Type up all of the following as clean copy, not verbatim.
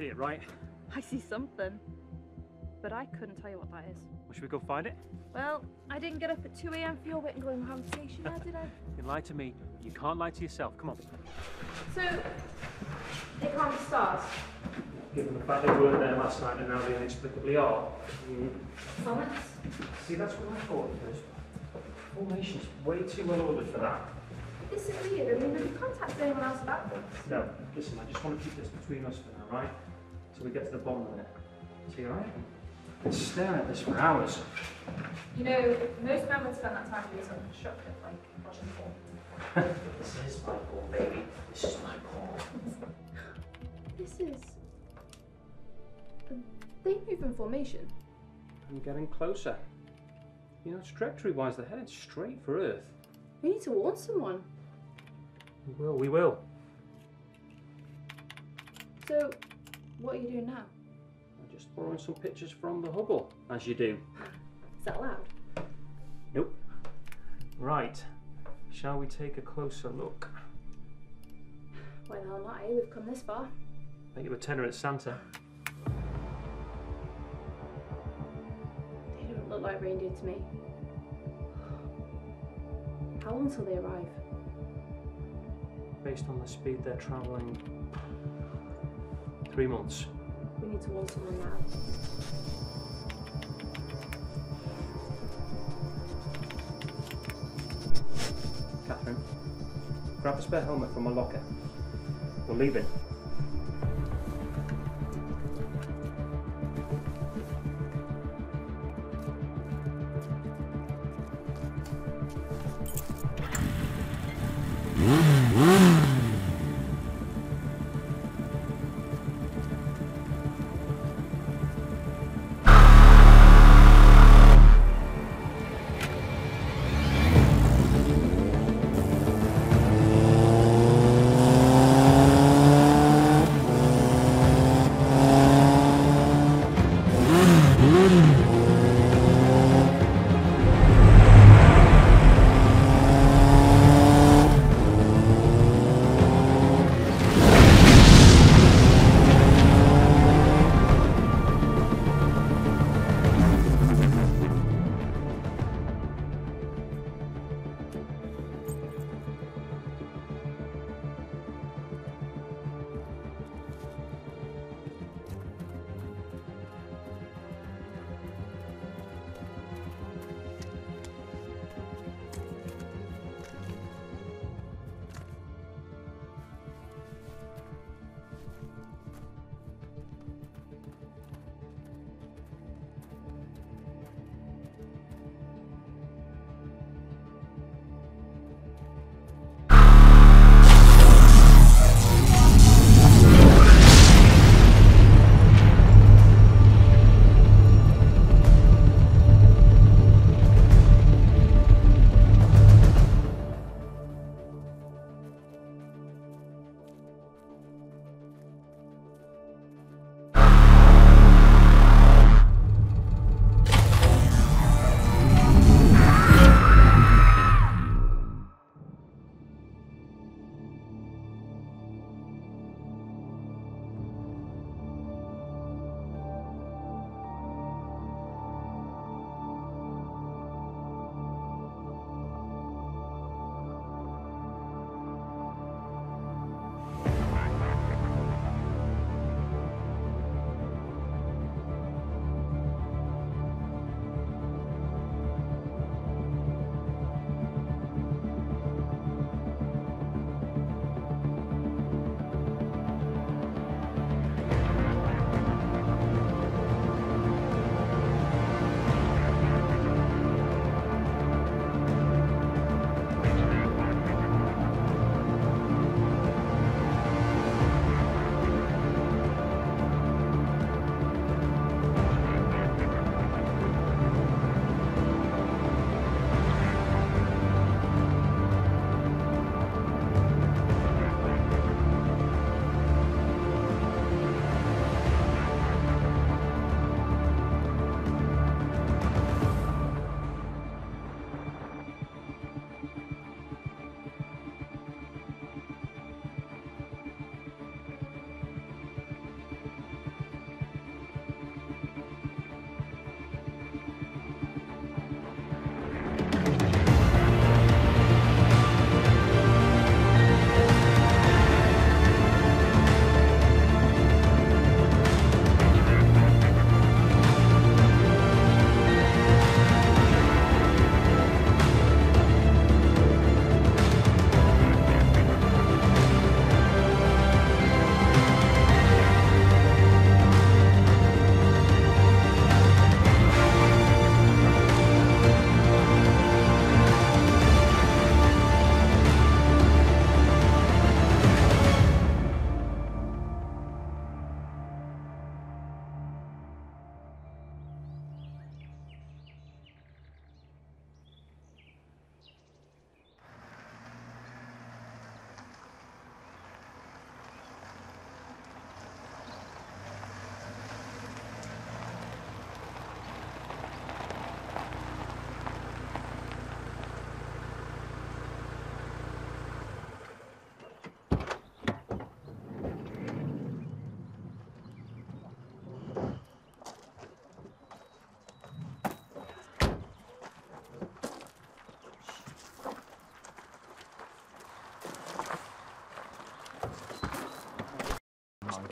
see it, right? I see something, but I couldn't tell you what that is. Well, should we go find it? Well, I didn't get up at 2 a.m. for your waiting going conversation now, did I? You lie to me, you can't lie to yourself. Come on. So, they can't be stars. Given the fact they weren't there last night and now they inexplicably are. Comets? See, that's what I thought at first. Formation's way too well ordered for that. This is weird. I mean, have you contacted anyone else about this? No, listen, I just want to keep this between us for now, right? Till we get to the bottom of it. See, alright? I've been staring at this for hours. You know, most men would spend that time doing something constructive, like watching porn. This is my porn, baby. This is my porn. This is... They move in formation. I'm getting closer. You know, trajectory-wise, they're headed straight for Earth. We need to warn someone. We will. So, what are you doing now? I'm just borrowing some pictures from the Hubble, as you do. Is that allowed? Nope. Right. Shall we take a closer look? Why the hell not, eh? We've come this far. Bet you a tenner at Santa. They don't look like reindeer to me. How long till they arrive? Based on the speed they're travelling, 3 months. We need to warn someone now. Catherine, grab a spare helmet from my locker. We're leaving.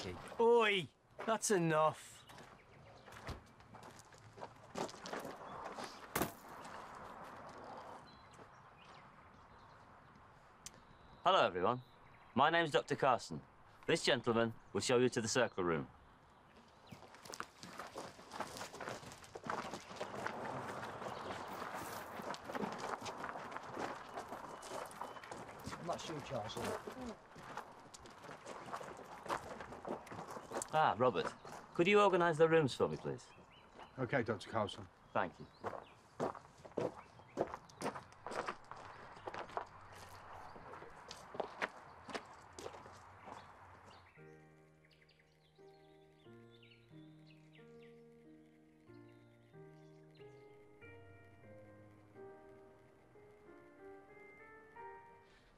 dirty. Oi! That's enough. Hello, everyone. My name's Dr. Carson. This gentleman will show you to the circle room. How much do you charge? Ah, Robert. Could you organise the rooms for me, please? OK, Dr. Carlson. Thank you.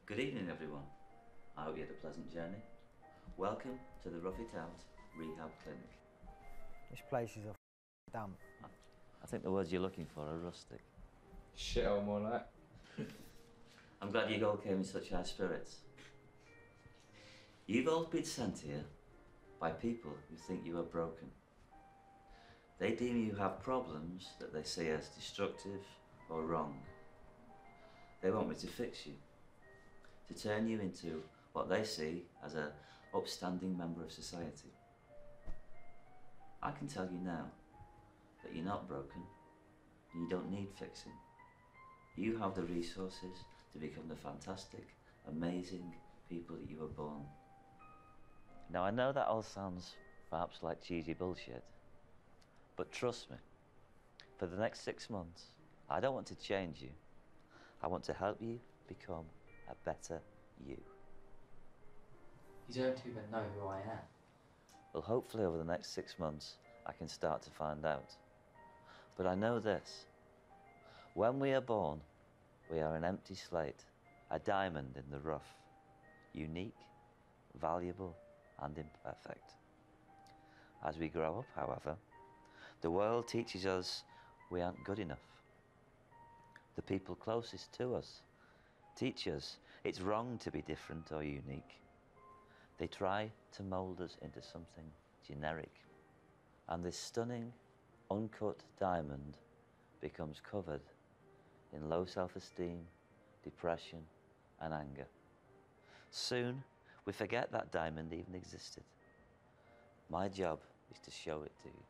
Good evening, everyone. I hope you had a pleasant journey. Welcome to the Rough It Out Rehab Clinic. This place is a dump. I think the words you're looking for are rustic. Shit, or more like. I'm glad you all came in such high spirits. You've all been sent here by people who think you are broken. They deem you have problems that they see as destructive or wrong. They want me to fix you, to turn you into what they see as an upstanding member of society. I can tell you now that you're not broken and you don't need fixing. You have the resources to become the fantastic, amazing people that you were born. Now, I know that all sounds perhaps like cheesy bullshit, but trust me, for the next 6 months, I don't want to change you. I want to help you become a better you. You don't even know who I am. Well, hopefully over the next 6 months, I can start to find out. But I know this. When we are born, we are an empty slate, a diamond in the rough. Unique, valuable, and imperfect. As we grow up, however, the world teaches us we aren't good enough. The people closest to us teach us it's wrong to be different or unique. They try to mold us into something generic. And this stunning, uncut diamond becomes covered in low self-esteem, depression, and anger. Soon, we forget that diamond even existed. My job is to show it to you.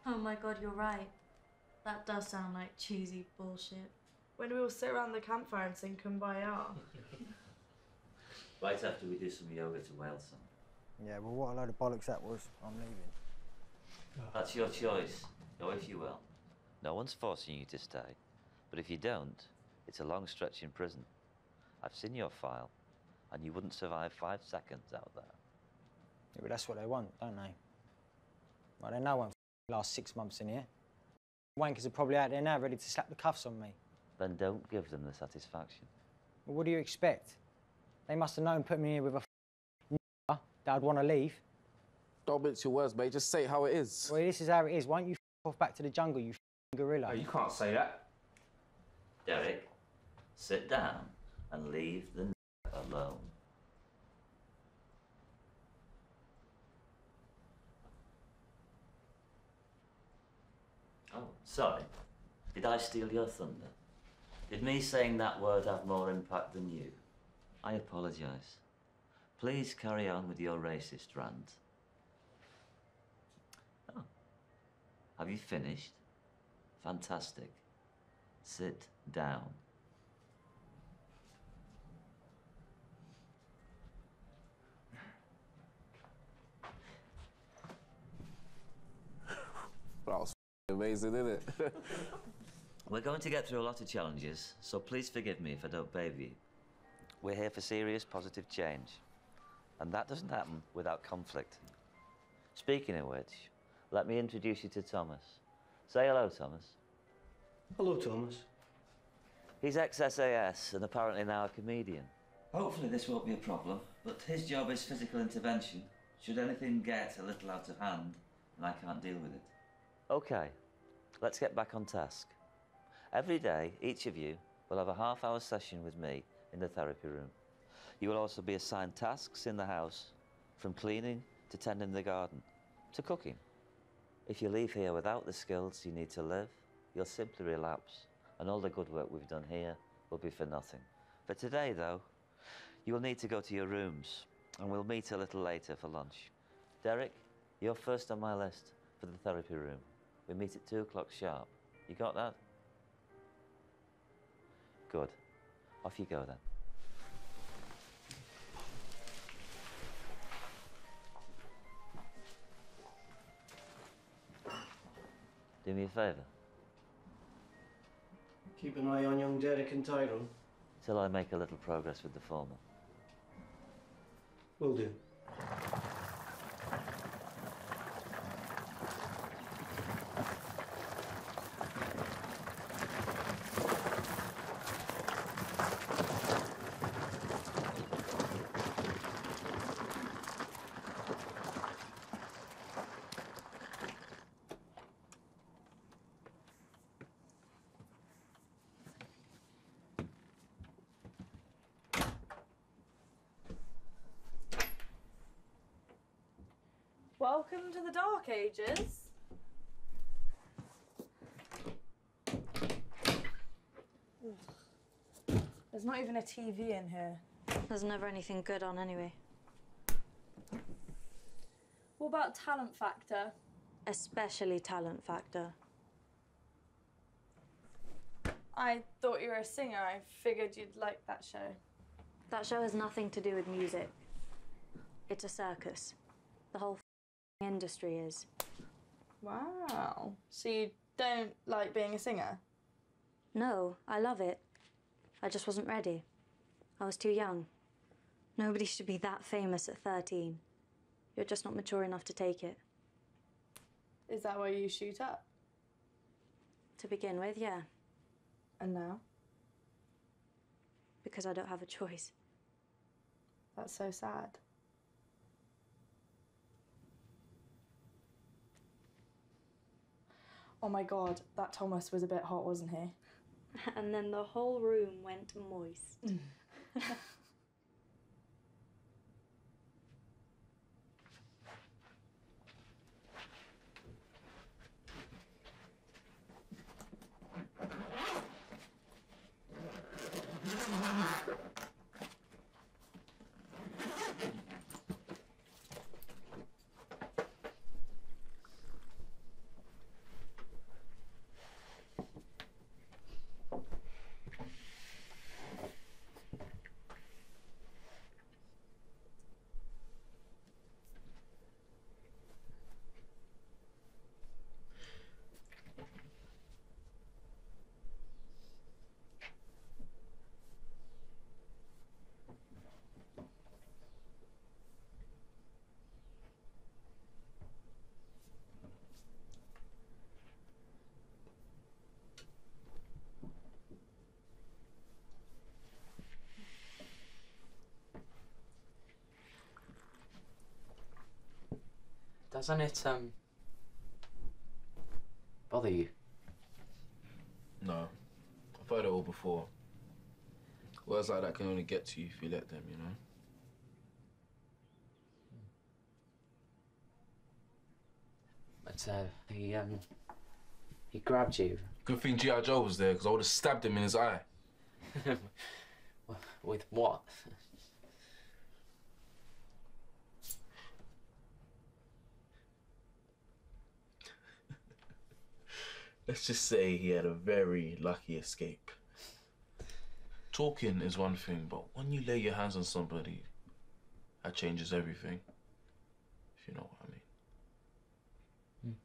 Oh my god, you're right. That does sound like cheesy bullshit. When we all sit around the campfire and sing Kumbaya. Right after we do some yoga to whale song. Yeah, well, what a load of bollocks that was. I'm leaving. That's your choice. Go if you will. No one's forcing you to stay. But if you don't, it's a long stretch in prison. I've seen your file, and you wouldn't survive 5 seconds out there. Yeah, but that's what they want, don't they? Well, they know I won't last 6 months in here. Wankers are probably out there now ready to slap the cuffs on me. Then don't give them the satisfaction. Well, what do you expect? They must have known putting me here with a that I'd want to leave. Don't mince your words, mate. Just say it how it is. Well, this is how it is. Why don't you off back to the jungle, you gorilla? No, you can't say that. Derek, sit down and leave the alone. Oh, sorry. Did I steal your thunder? Did me saying that word have more impact than you? I apologise. Please carry on with your racist rant. Oh. Have you finished? Fantastic. Sit down. That was amazing, isn't it? We're going to get through a lot of challenges, so please forgive me if I don't baby you. We're here for serious, positive change. And that doesn't happen without conflict. Speaking of which, let me introduce you to Thomas. Say hello, Thomas. Hello, Thomas. He's ex-SAS and apparently now a comedian. Hopefully this won't be a problem, but his job is physical intervention. Should anything get a little out of hand, and I can't deal with it. Okay, let's get back on task. Every day, each of you will have a half-hour session with me in the therapy room. You will also be assigned tasks in the house, from cleaning to tending the garden, to cooking. If you leave here without the skills you need to live, you'll simply relapse, and all the good work we've done here will be for nothing. For today, though, you will need to go to your rooms, and we'll meet a little later for lunch. Derek, you're first on my list for the therapy room. We meet at 2 o'clock sharp. You got that? Good. Off you go then. Do me a favour. Keep an eye on young Derek and Tyrone. Till I make a little progress with the former. Will do. Welcome to the Dark Ages. There's not even a TV in here. There's never anything good on anyway. What about Talent Factor? Especially Talent Factor. I thought you were a singer. I figured you'd like that show. That show has nothing to do with music. It's a circus. The whole industry is. Wow. So you don't like being a singer? No, I love it. I just wasn't ready. I was too young. Nobody should be that famous at 13. You're just not mature enough to take it. Is that why you shoot up? To begin with, yeah. And now? Because I don't have a choice. That's so sad. Oh my God, that Thomas was a bit hot, wasn't he? And then the whole room went moist. Doesn't it, bother you? No. I've heard it all before. Words like that can only get to you if you let them, you know? But, he grabbed you. Good thing G.I. Joe was there, because I would have stabbed him in his eye. With what? Let's just say he had a very lucky escape. Talking is one thing, but when you lay your hands on somebody, that changes everything. If you know what I mean.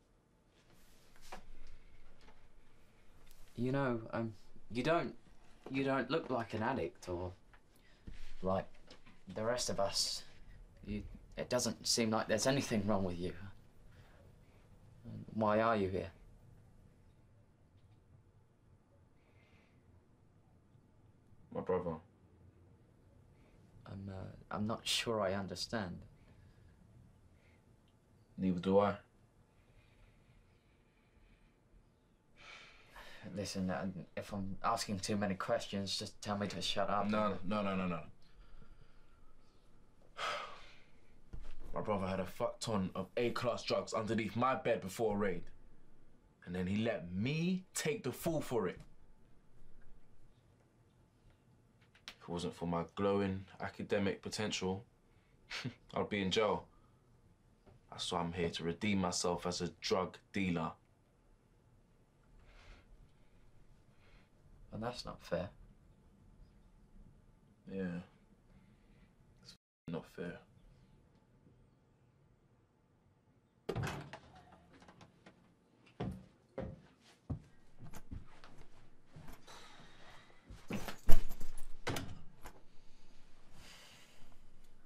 You know, you don't look like an addict or like the rest of us. It doesn't seem like there's anything wrong with you. Why are you here? My brother. I'm not sure I understand. Neither do I. Listen, if I'm asking too many questions, just tell me to shut up. No. My brother had a fuck ton of A-class drugs underneath my bed before a raid. And then he let me take the fall for it. If it wasn't for my glowing academic potential, I'd be in jail. That's why I'm here to redeem myself as a drug dealer. And that's not fair. Yeah. It's not fair.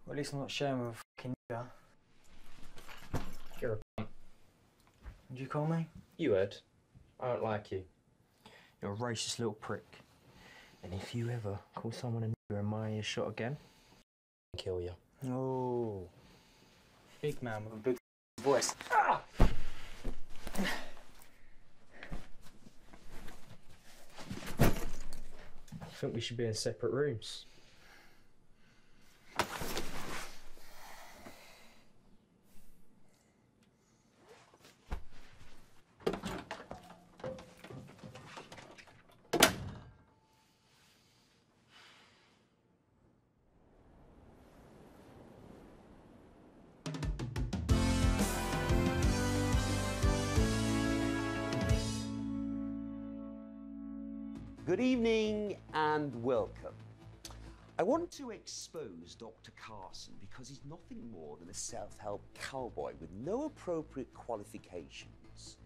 Well, at least I'm not sharing with a fucking nigger. You're a cunt. What'd you call me? You heard. I don't like you. You're a racist little prick. And if you ever call someone a nigger in my earshot again, I'll kill you. Oh. Big man with a big voice. Ah! I think we should be in separate rooms. Good evening and welcome. I want to expose Dr. Carson because he's nothing more than a self-help cowboy with no appropriate qualifications.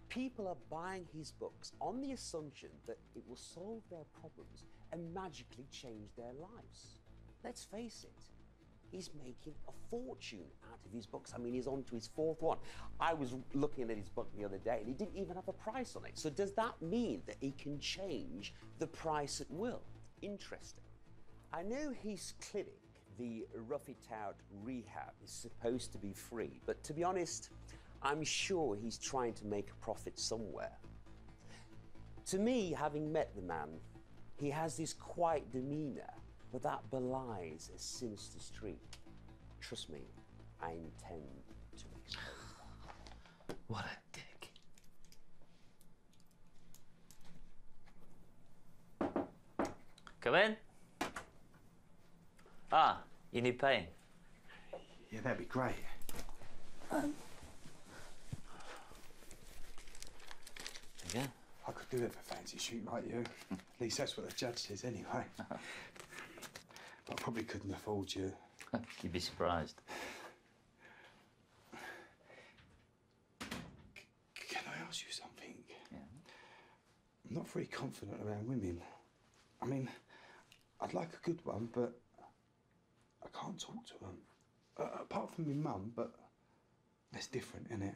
People are buying his books on the assumption that it will solve their problems and magically change their lives. Let's face it, he's making a fortune out of his books. I mean, he's on to his fourth one. I was looking at his book the other day and he didn't even have a price on it. So does that mean that he can change the price at will? Interesting. I know his clinic, the Rough It Out Rehab, is supposed to be free, but to be honest, I'm sure he's trying to make a profit somewhere. To me, having met the man, he has this quiet demeanor, but that belies a sinister streak. Trust me, I intend to expose that. What a dick. Come in. Ah, you need paying. Yeah, that'd be great. Again? I could do it for fancy shoot like you. At least that's what the judge says anyway. But I probably couldn't afford you. You'd be surprised. Can I ask you something? Yeah. I'm not very confident around women. I mean, I'd like a good one, but I can't talk to them. Apart from my mum, but that's different, isn't it?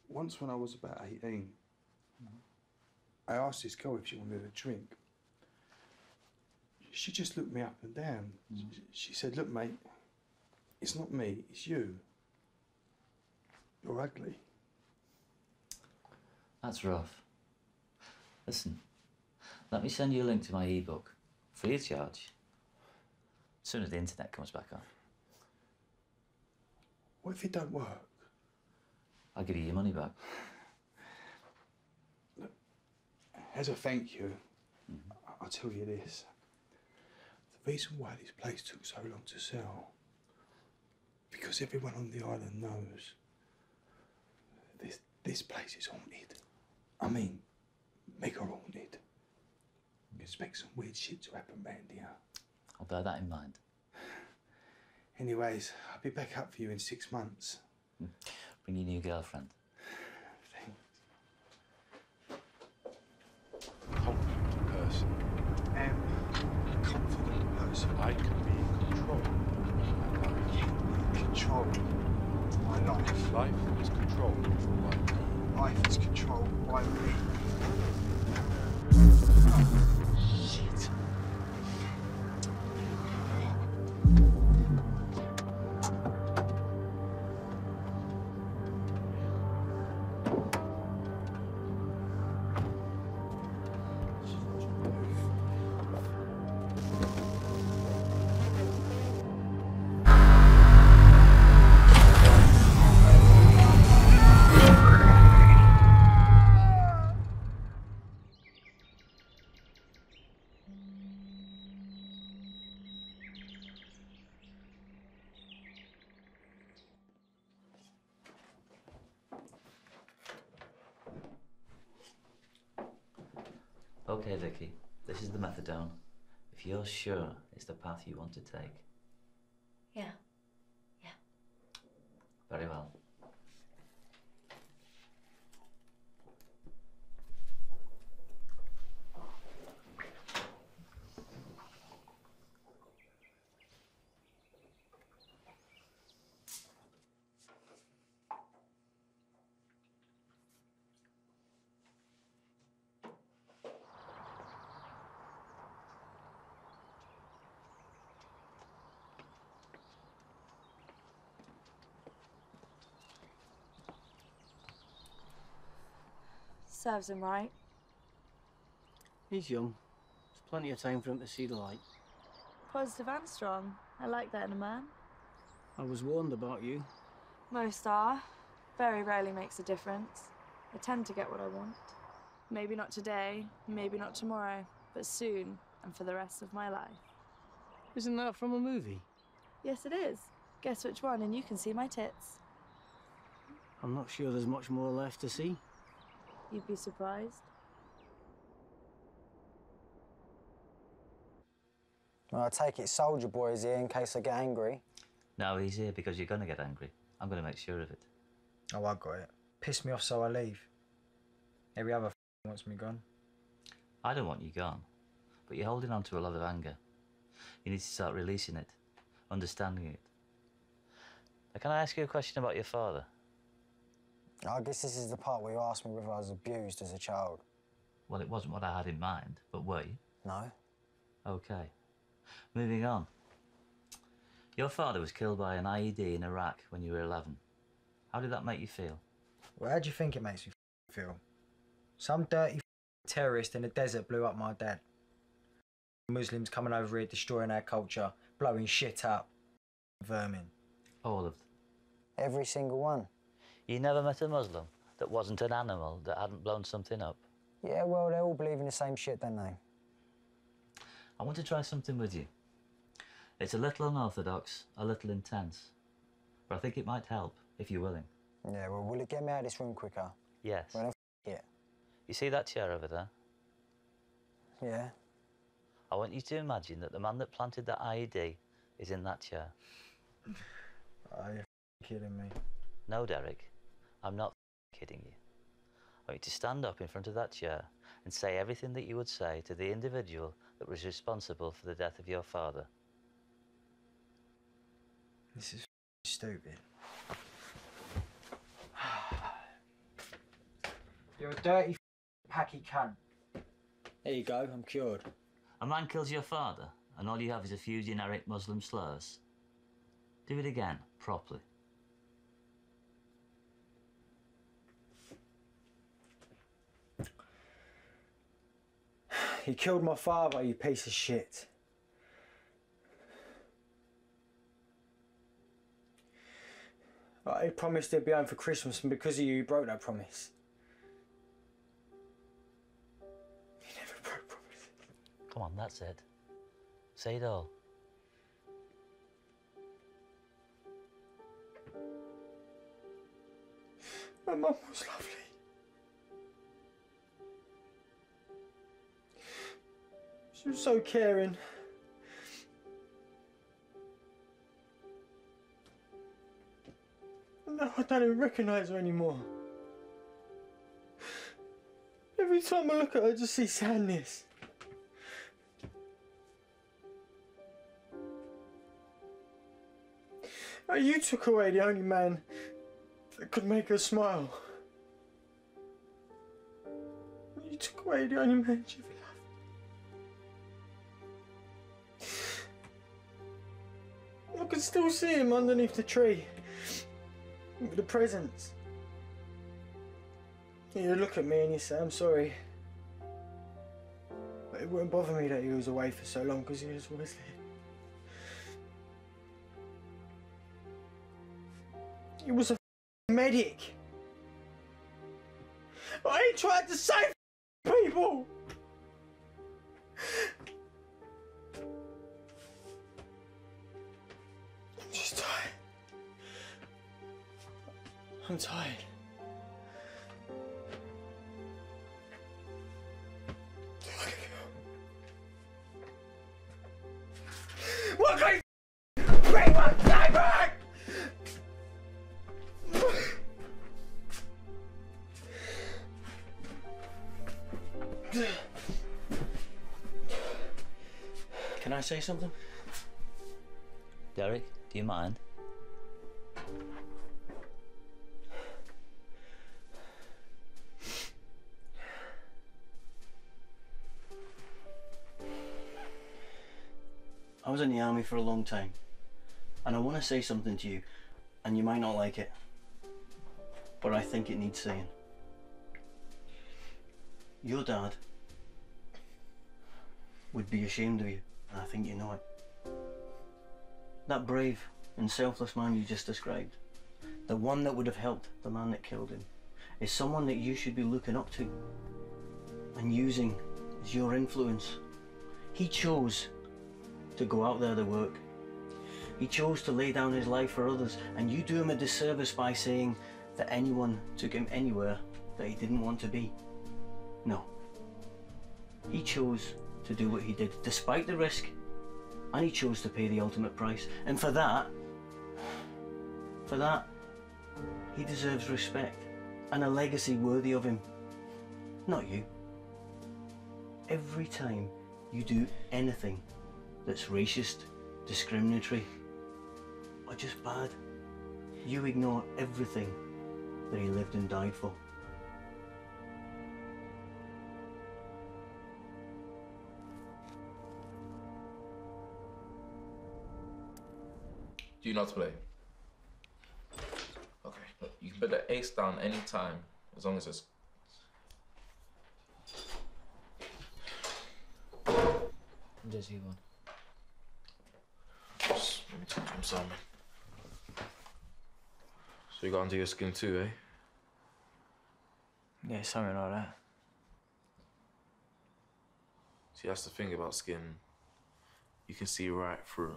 Once when I was about 18, I asked this girl if she wanted a drink. She just looked me up and down. She said, look, mate, it's not me, it's you. You're ugly. That's rough. Listen, let me send you a link to my ebook, free of charge, as soon as the internet comes back on. What if it don't work? I'll give you your money back. Look, as a thank you, I'll tell you this. The reason why this place took so long to sell, because everyone on the island knows this place is haunted. I mean, mega haunted. You expect some weird shit to happen round here. I'll bear that in mind. Anyways, I'll be back up for you in 6 months. Bring your new girlfriend. Confident person. Am a confident person. I can be in control. I can be in control of my life. Life is controlled by me. Life is controlled by me. Shit. Okay, Vicky, this is the methadone. If you're sure it's the path you want to take. Yeah. Very well. Serves him right. He's young. There's plenty of time for him to see the light. Positive and strong. I like that in a man. I was warned about you. Most are. Very rarely makes a difference. I tend to get what I want. Maybe not today, maybe not tomorrow, but soon and for the rest of my life. Isn't that from a movie? Yes, it is. Guess which one, and you can see my tits. I'm not sure there's much more left to see. You'd be surprised. Well, I take it Soldier Boy is here in case I get angry. No, he's here because you're going to get angry. I'm going to make sure of it. Oh, I got it. Piss me off so I leave. Every other wants me gone. I don't want you gone, but you're holding on to a lot of anger. You need to start releasing it, understanding it. Now, can I ask you a question about your father? I guess this is the part where you asked me whether I was abused as a child. Well, it wasn't what I had in mind, but were you? No. Okay. Moving on. Your father was killed by an IED in Iraq when you were 11. How did that make you feel? Well, how do you think it makes me feel? Some dirty terrorist in the desert blew up my dad. Muslims coming over here destroying our culture, blowing shit up. Vermin. All of them? Every single one. You never met a Muslim that wasn't an animal that hadn't blown something up? Yeah, well, they all believe in the same shit, don't they? I want to try something with you. It's a little unorthodox, a little intense, but I think it might help if you're willing. Yeah, well, will it get me out of this room quicker? Yes. Well, then it. You see that chair over there? Yeah. I want you to imagine that the man that planted that IED is in that chair. Are you kidding me? No, Derek, I'm not kidding you. I want you to stand up in front of that chair and say everything that you would say to the individual that was responsible for the death of your father. This is stupid. You're a dirty packy cunt. There you go, I'm cured. A man kills your father, and all you have is a few generic Muslim slurs. Do it again, properly. You killed my father, you piece of shit. He promised he'd be home for Christmas, and because of you, he broke that promise. He never broke promises. Come on, that's it. Say it all. My mum was lovely. She was so caring. No, I don't even recognise her anymore. Every time I look at her, I just see sadness. Oh, you took away the only man that could make her smile. You took away the only man she ever loved. I can still see him underneath the tree. With the presents. He'd look at me and he'd say, I'm sorry. But it wouldn't bother me that he was away for so long because he was always there. He was a medic. I tried to save people. I'm just tired. I'm tired. Do I What can you bring my time back? Can I say something? Derek, do you mind? I was in the army for a long time, and I want to say something to you, and you might not like it, but I think it needs saying. Your dad would be ashamed of you, and I think you know it. That brave and selfless man you just described, the one that would have helped the man that killed him, is someone that you should be looking up to and using as your influence. He chose to go out there to work. He chose to lay down his life for others, and you do him a disservice by saying that anyone took him anywhere that he didn't want to be. No. He chose to do what he did, despite the risk, and he chose to pay the ultimate price. And for that, he deserves respect and a legacy worthy of him. Not you. Every time you do anything that's racist, discriminatory, or just bad, you ignore everything that he lived and died for. Do you not play? Okay, look, you can put the ace down anytime, as long as it's... Does he want? Just let me talk to him, Simon. So you got under your skin too, eh? Yeah, something like that. See, that's the thing about skin. You can see right through.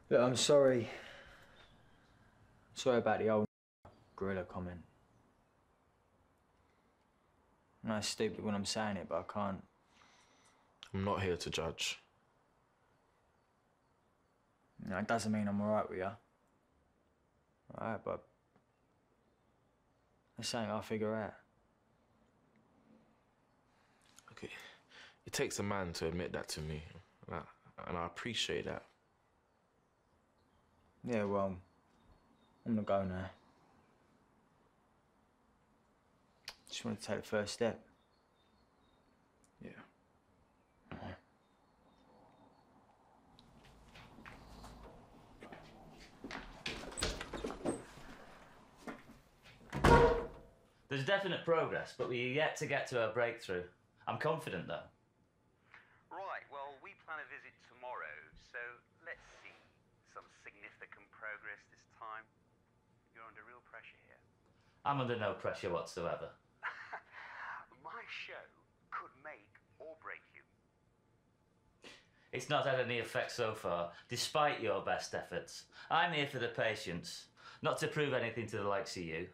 Look, I'm sorry. Sorry about the old gorilla comment. I know it's stupid when I'm saying it, but I can't. I'm not here to judge. No, it doesn't mean I'm alright with you. Alright, but there's something I'll figure out. Okay, it takes a man to admit that to me, and I appreciate that. Yeah, well, I'm gonna go now. Just want to take the first step. Yeah. There's definite progress, but we're yet to get to a breakthrough. I'm confident, though. Right, well, we plan a visit tomorrow, so let's see some significant progress this time. You're under real pressure here. I'm under no pressure whatsoever. My show could make or break you. It's not had any effect so far, despite your best efforts. I'm here for the patients, not to prove anything to the likes of you,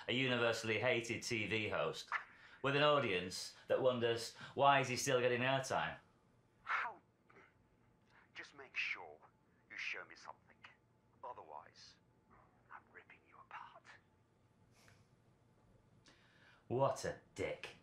a universally hated TV host, with an audience that wonders, why is he still getting airtime? How? Just make sure you show me something. Otherwise, I'm ripping you apart. What a dick.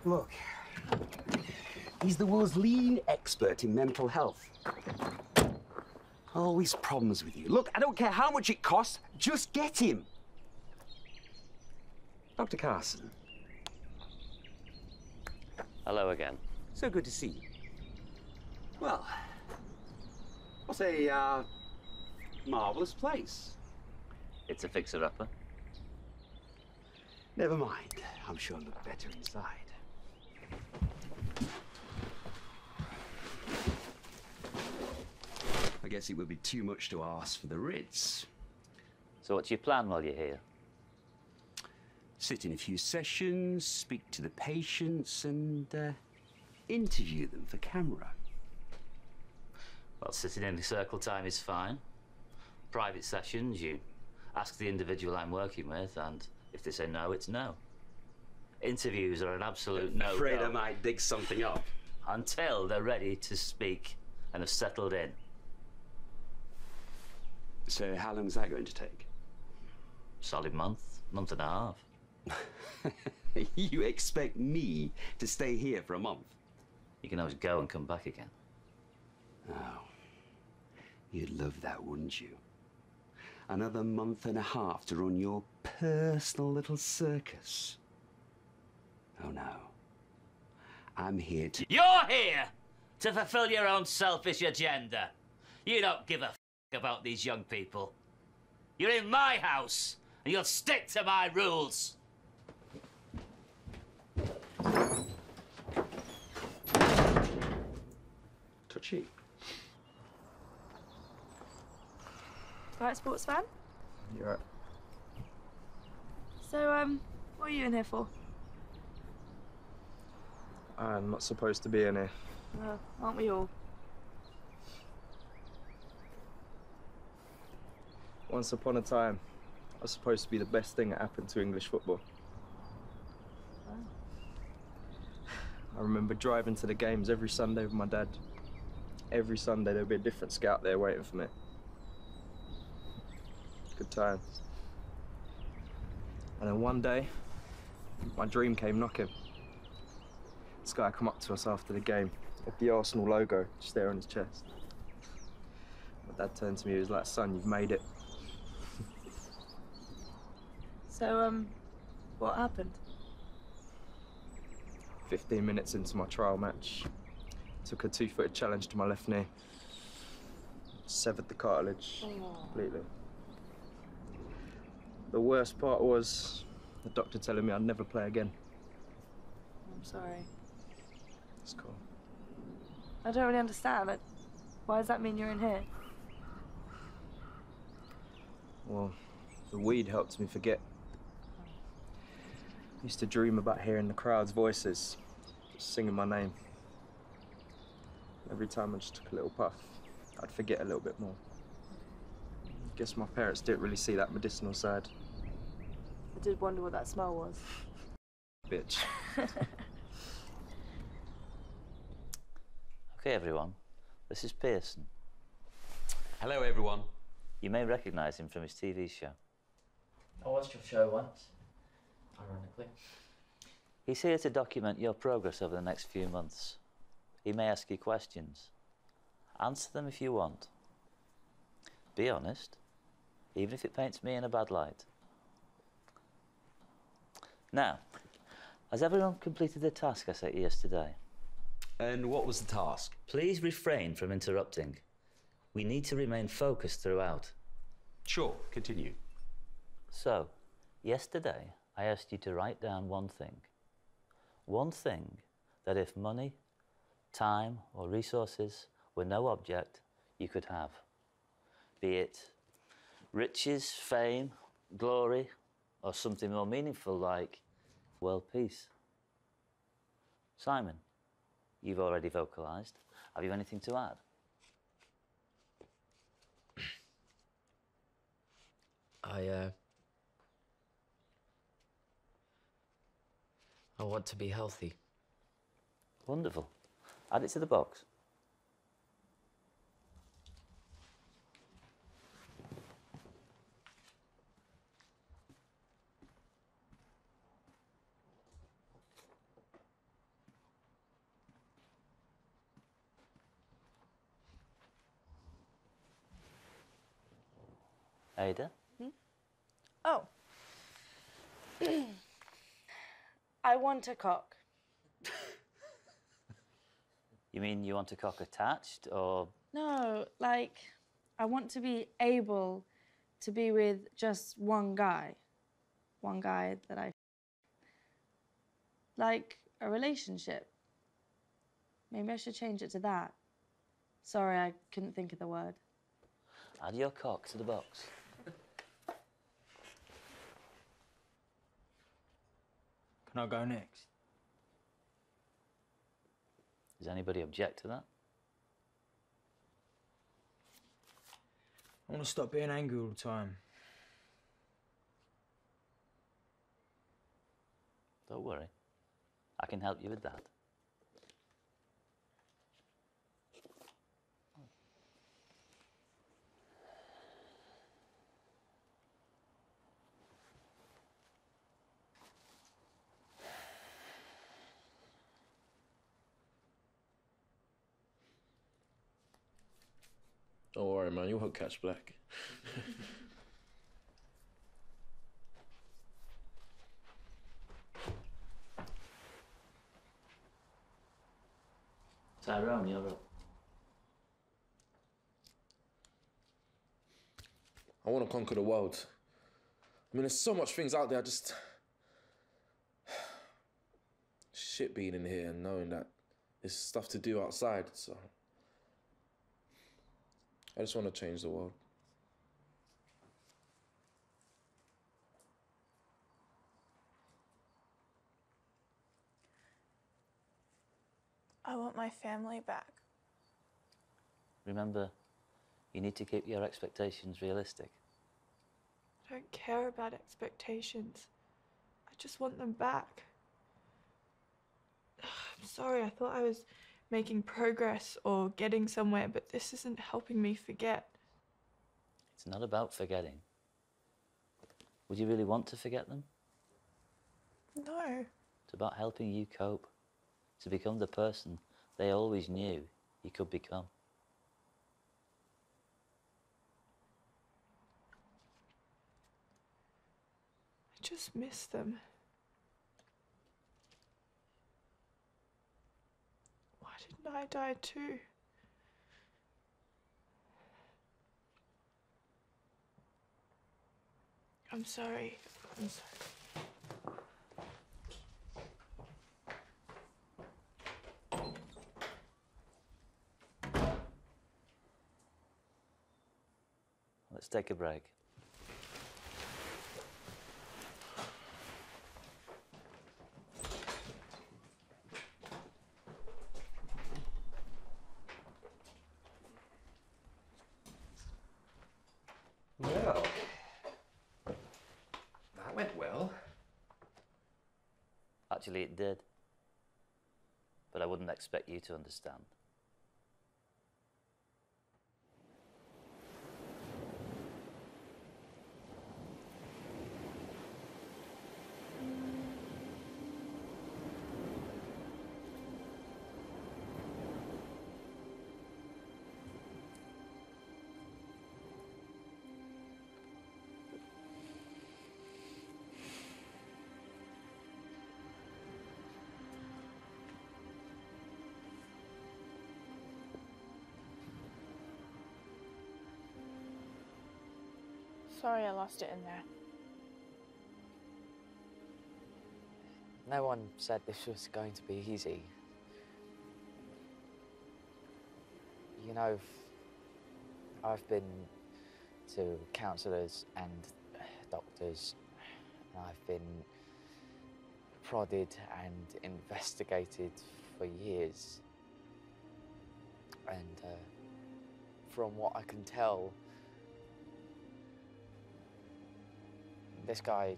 Look, he's the world's leading expert in mental health. Always problems with you. Look, I don't care how much it costs, just get him. Dr. Carson, Hello again. So good to see you. Well, what a marvellous place. It's a fixer-upper. Never mind. I'm sure it'll look better inside. I guess it would be too much to ask for the Ritz. So what's your plan while you're here? Sit in a few sessions, speak to the patients, and interview them for camera. Well, sitting in the circle time is fine. Private sessions, you ask the individual I'm working with, and if they say no, it's no. Interviews are an absolute no-go. Afraid I might dig something up. Until they're ready to speak and have settled in. So how long is that going to take? Solid month and a half. You expect me to stay here for a month? You can always go and come back again. Oh, you'd love that, wouldn't you? Another month and a half to run your personal little circus. Oh no. I'm here to... You're here to fulfill your own selfish agenda. You don't give a about these young people. You're in my house, and you'll stick to my rules. Touchy. Right, sports fan? You're right. So, what are you in here for? I'm not supposed to be in here. Well, aren't we all? Once upon a time, I was supposed to be the best thing that happened to English football. I remember driving to the games every Sunday with my dad. Every Sunday there'd be a different scout there waiting for me. Good times. And then one day, my dream came knocking. This guy come up to us after the game, with the Arsenal logo just there on his chest. My dad turned to me, he was like, "Son, you've made it." So, what happened? 15 minutes into my trial match, took a 2-footed challenge to my left knee. Severed the cartilage completely. The worst part was the doctor telling me I'd never play again. I'm sorry. It's cool. I don't really understand. Like, why does that mean you're in here? Well, the weed helped me forget. I used to dream about hearing the crowd's voices, just singing my name. Every time I just took a little puff, I'd forget a little bit more. I guess my parents didn't really see that medicinal side. I did wonder what that smell was. Bitch. Okay, everyone. This is Pearson. Hello, everyone. You may recognise him from his TV show. I watched your show once, ironically. He's here to document your progress over the next few months. He may ask you questions. Answer them if you want. Be honest, even if it paints me in a bad light. Now, has everyone completed the task I set you yesterday? And what was the task? Please refrain from interrupting. We need to remain focused throughout. Sure, continue. So, yesterday I asked you to write down one thing. One thing that if money, time or resources were no object, you could have. Be it riches, fame, glory, or something more meaningful like world peace. Simon, you've already vocalised. Have you anything to add? I want to be healthy. Wonderful. Add it to the box. Ada? Oh. I want a cock. You mean you want a cock attached, or...? No, like, I want to be able to be with just one guy. One guy that I... Like, a relationship. Maybe I should change it to that. Sorry, I couldn't think of the word. Add your cock to the box. Can I go next? Does anybody object to that? I want to stop being angry all the time. Don't worry. I can help you with that. Don't worry, man, you won't catch black. Tyrone, you're up. I want to conquer the world. I mean, there's so much things out there, I just... Shit being in here and knowing that there's stuff to do outside, so... I just want to change the world. I want my family back. Remember, you need to keep your expectations realistic. I don't care about expectations. I just want them back. I'm sorry, I thought I was making progress or getting somewhere, but this isn't helping me forget. It's not about forgetting. Would you really want to forget them? No. It's about helping you cope, to become the person they always knew you could become. I just miss them. Why didn't I die too? I'm sorry. I'm sorry. Let's take a break. Well, that went well. Actually, it did. But I wouldn't expect you to understand. Sorry I lost it in there. No one said this was going to be easy. You know, I've been to counsellors and doctors, and I've been prodded and investigated for years. And from what I can tell, this guy,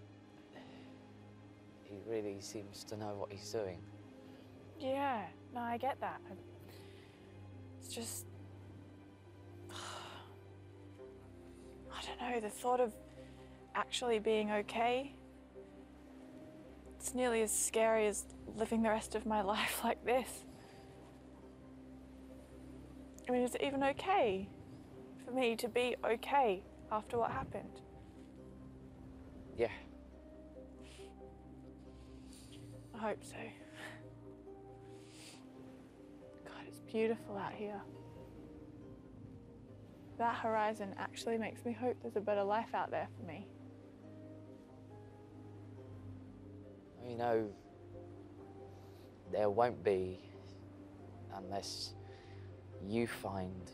he really seems to know what he's doing. Yeah, no, I get that. It's just... I don't know, the thought of actually being okay, it's nearly as scary as living the rest of my life like this. I mean, is it even okay for me to be okay after what happened? Yeah. I hope so. God, it's beautiful out here. That horizon actually makes me hope there's a better life out there for me. You know, there won't be unless you find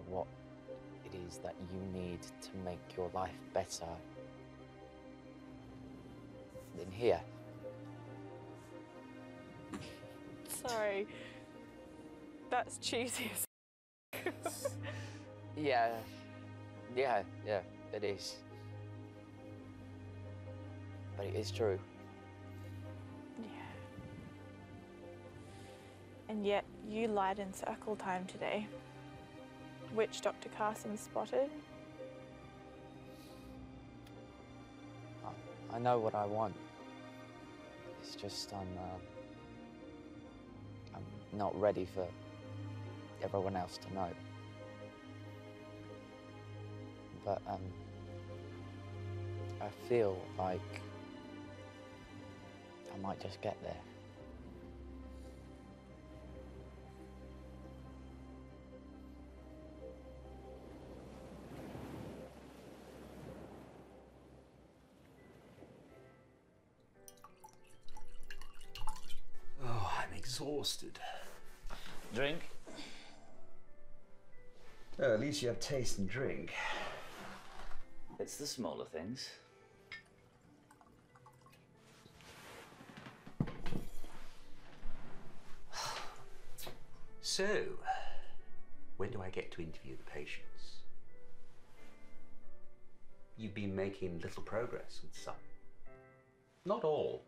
what it is that you need to make your life better than here. Sorry, that's cheesy as Yeah, it is. But it is true. Yeah. And yet, you lied in circle time today, which Dr. Carson spotted. I know what I want. It's just I'm not ready for everyone else to know. But I feel like I might just get there. Oh, I'm exhausted. Drink? Oh, at least you have taste and drink. It's the smaller things. So, when do I get to interview the patients? You've been making little progress with some. Not all.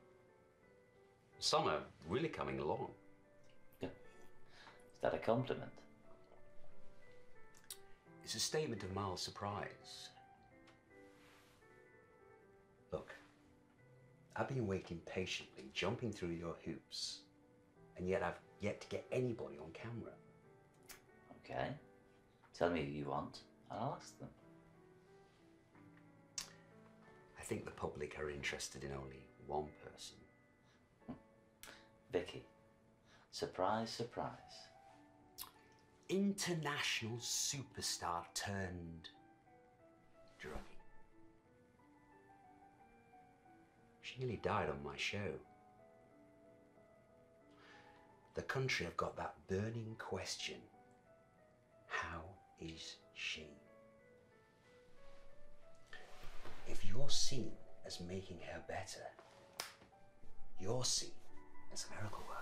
Some are really coming along. Is that a compliment? It's a statement of mild surprise. Look, I've been waiting patiently, jumping through your hoops, and yet I've yet to get anybody on camera. Okay. Tell me who you want, and I'll ask them. I think the public are interested in only one person. Vicky. Surprise, surprise. International superstar turned druggie. She nearly died on my show. The country have got that burning question. How is she? If you're seen as making her better, you're seen as a miracle worker.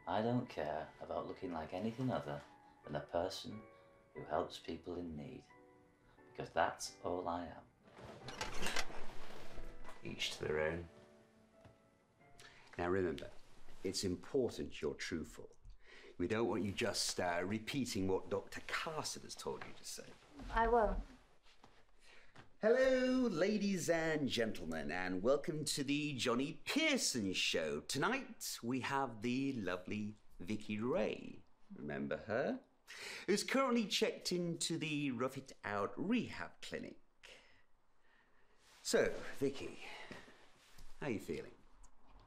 I don't care about looking like anything other than a person who helps people in need. Because that's all I am. Each to their own. Now remember, it's important you're truthful. We don't want you just repeating what Dr. Carson has told you to say. I won't. Hello, ladies and gentlemen, and welcome to the Johnny Pearson Show. Tonight, we have the lovely Vicky Ray. Remember her? Who's currently checked into the Rough It Out Rehab Clinic. So, Vicky, how are you feeling?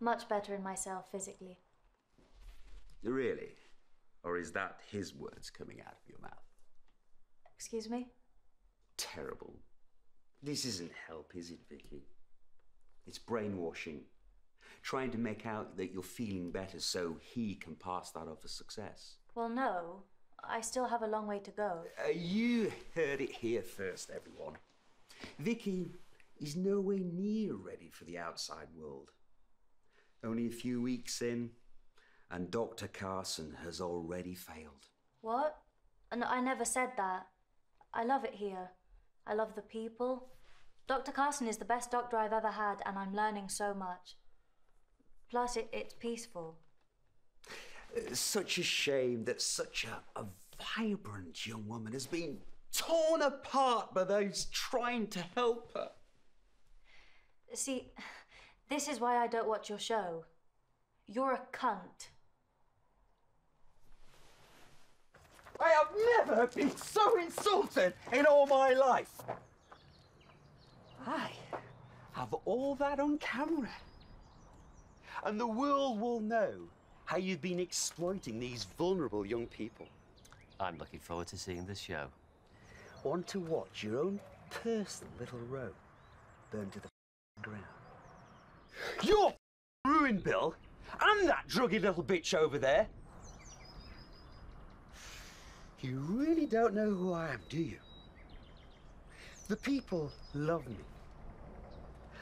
Much better in myself physically. Really? Or is that his words coming out of your mouth? Excuse me? Terrible. This isn't help, is it, Vicky? It's brainwashing. Trying to make out that you're feeling better so he can pass that off as success. Well, no. I still have a long way to go. You heard it here first, everyone. Vicky is nowhere near ready for the outside world. Only a few weeks in, and Dr. Carson has already failed. What? And I never said that. I love it here. I love the people. Dr. Carson is the best doctor I've ever had, and I'm learning so much. Plus, it's peaceful. Such a shame that such a vibrant young woman has been torn apart by those trying to help her. See, this is why I don't watch your show. You're a cunt. I have never been so insulted in all my life. I have all that on camera. And the world will know how you've been exploiting these vulnerable young people. I'm looking forward to seeing the show. Want to watch your own personal little row burn to the ground. You're ruined, Bill, and that druggy little bitch over there. You really don't know who I am, do you? The people love me.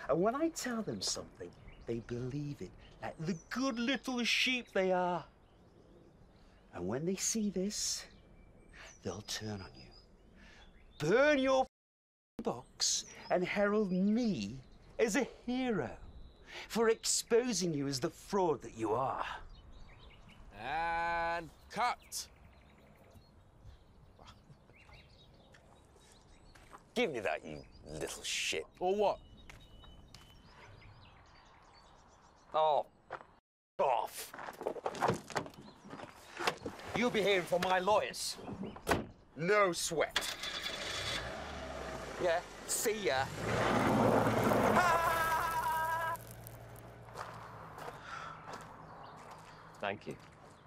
And when I tell them something, they believe it, like the good little sheep they are. And when they see this, they'll turn on you, burn your box, and herald me as a hero for exposing you as the fraud that you are. And cut. Give me that, you little shit. Or what? Oh, off. You'll be hearing from my lawyers. No sweat. Yeah, see ya. Thank you.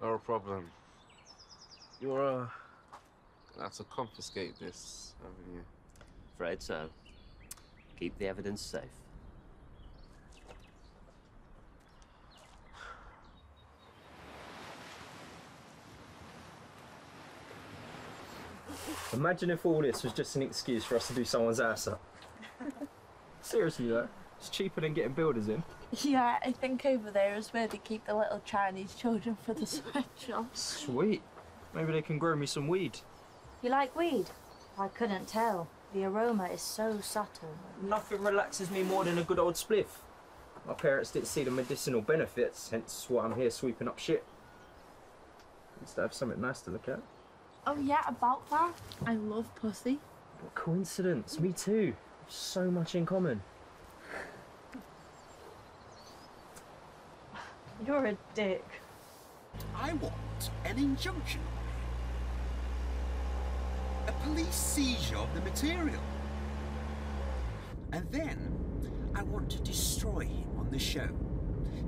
No problem. You're, gonna have to confiscate this, haven't you? Afraid so. Keep the evidence safe. Imagine if all this was just an excuse for us to do someone's ass up. Seriously though, it's cheaper than getting builders in. Yeah, I think over there is where they keep the little Chinese children for the sweatshops. Sweet. Maybe they can grow me some weed. You like weed? I couldn't tell. The aroma is so subtle. Nothing relaxes me more than a good old spliff. My parents didn't see the medicinal benefits, hence why I'm here sweeping up shit. Needs to have something nice to look at. Oh yeah, about that, I love pussy. What coincidence, me too. So much in common. You're a dick. I want an injunction. A police seizure of the material. And then I want to destroy him on the show.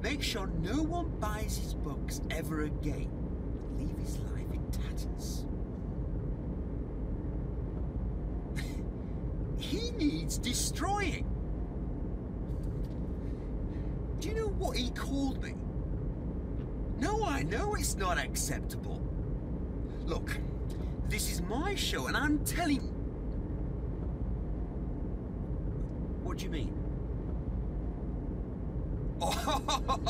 Make sure no one buys his books ever again. Leave his life in tatters. He needs destroying. Do you know what he called me? No, I know it's not acceptable. Look, this is my show and I'm telling you. What do you mean? Oh,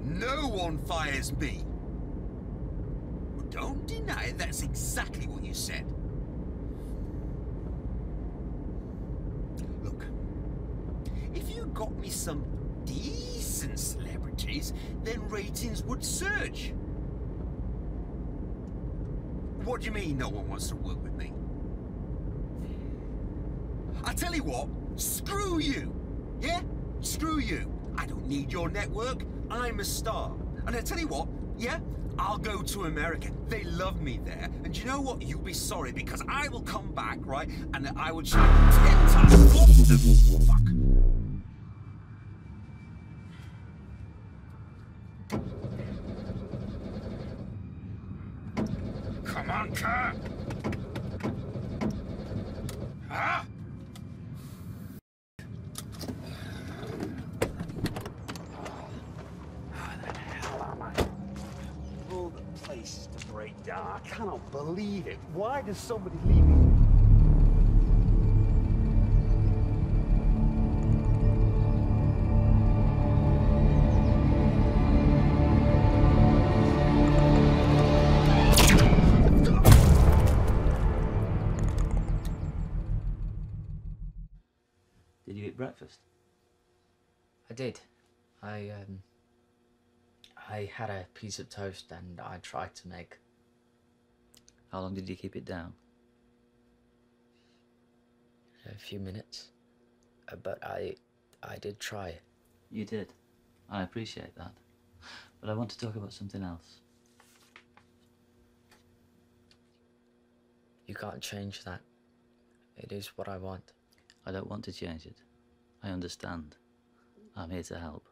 no one fires me. Well, don't deny it, that's exactly what you said. Look, if you got me some decent celebrities, then ratings would surge. What do you mean no one wants to work with me? I tell you what, screw you, yeah? Screw you. I don't need your network, I'm a star. And I tell you what, yeah? I'll go to America. They love me there. And you know what? You'll be sorry because I will come back, right? And I will show 10 times what the fuck. Come on, Kurt! Huh? How the hell am I? Oh, the place is to break down. I cannot believe it. Why does somebody leave me? Did you eat breakfast? I did. I had a piece of toast and I tried to make. How long did you keep it down? A few minutes. But I did try. You did. I appreciate that. But I want to talk about something else. You can't change that. It is what I want. I don't want to change it. I understand. I'm here to help.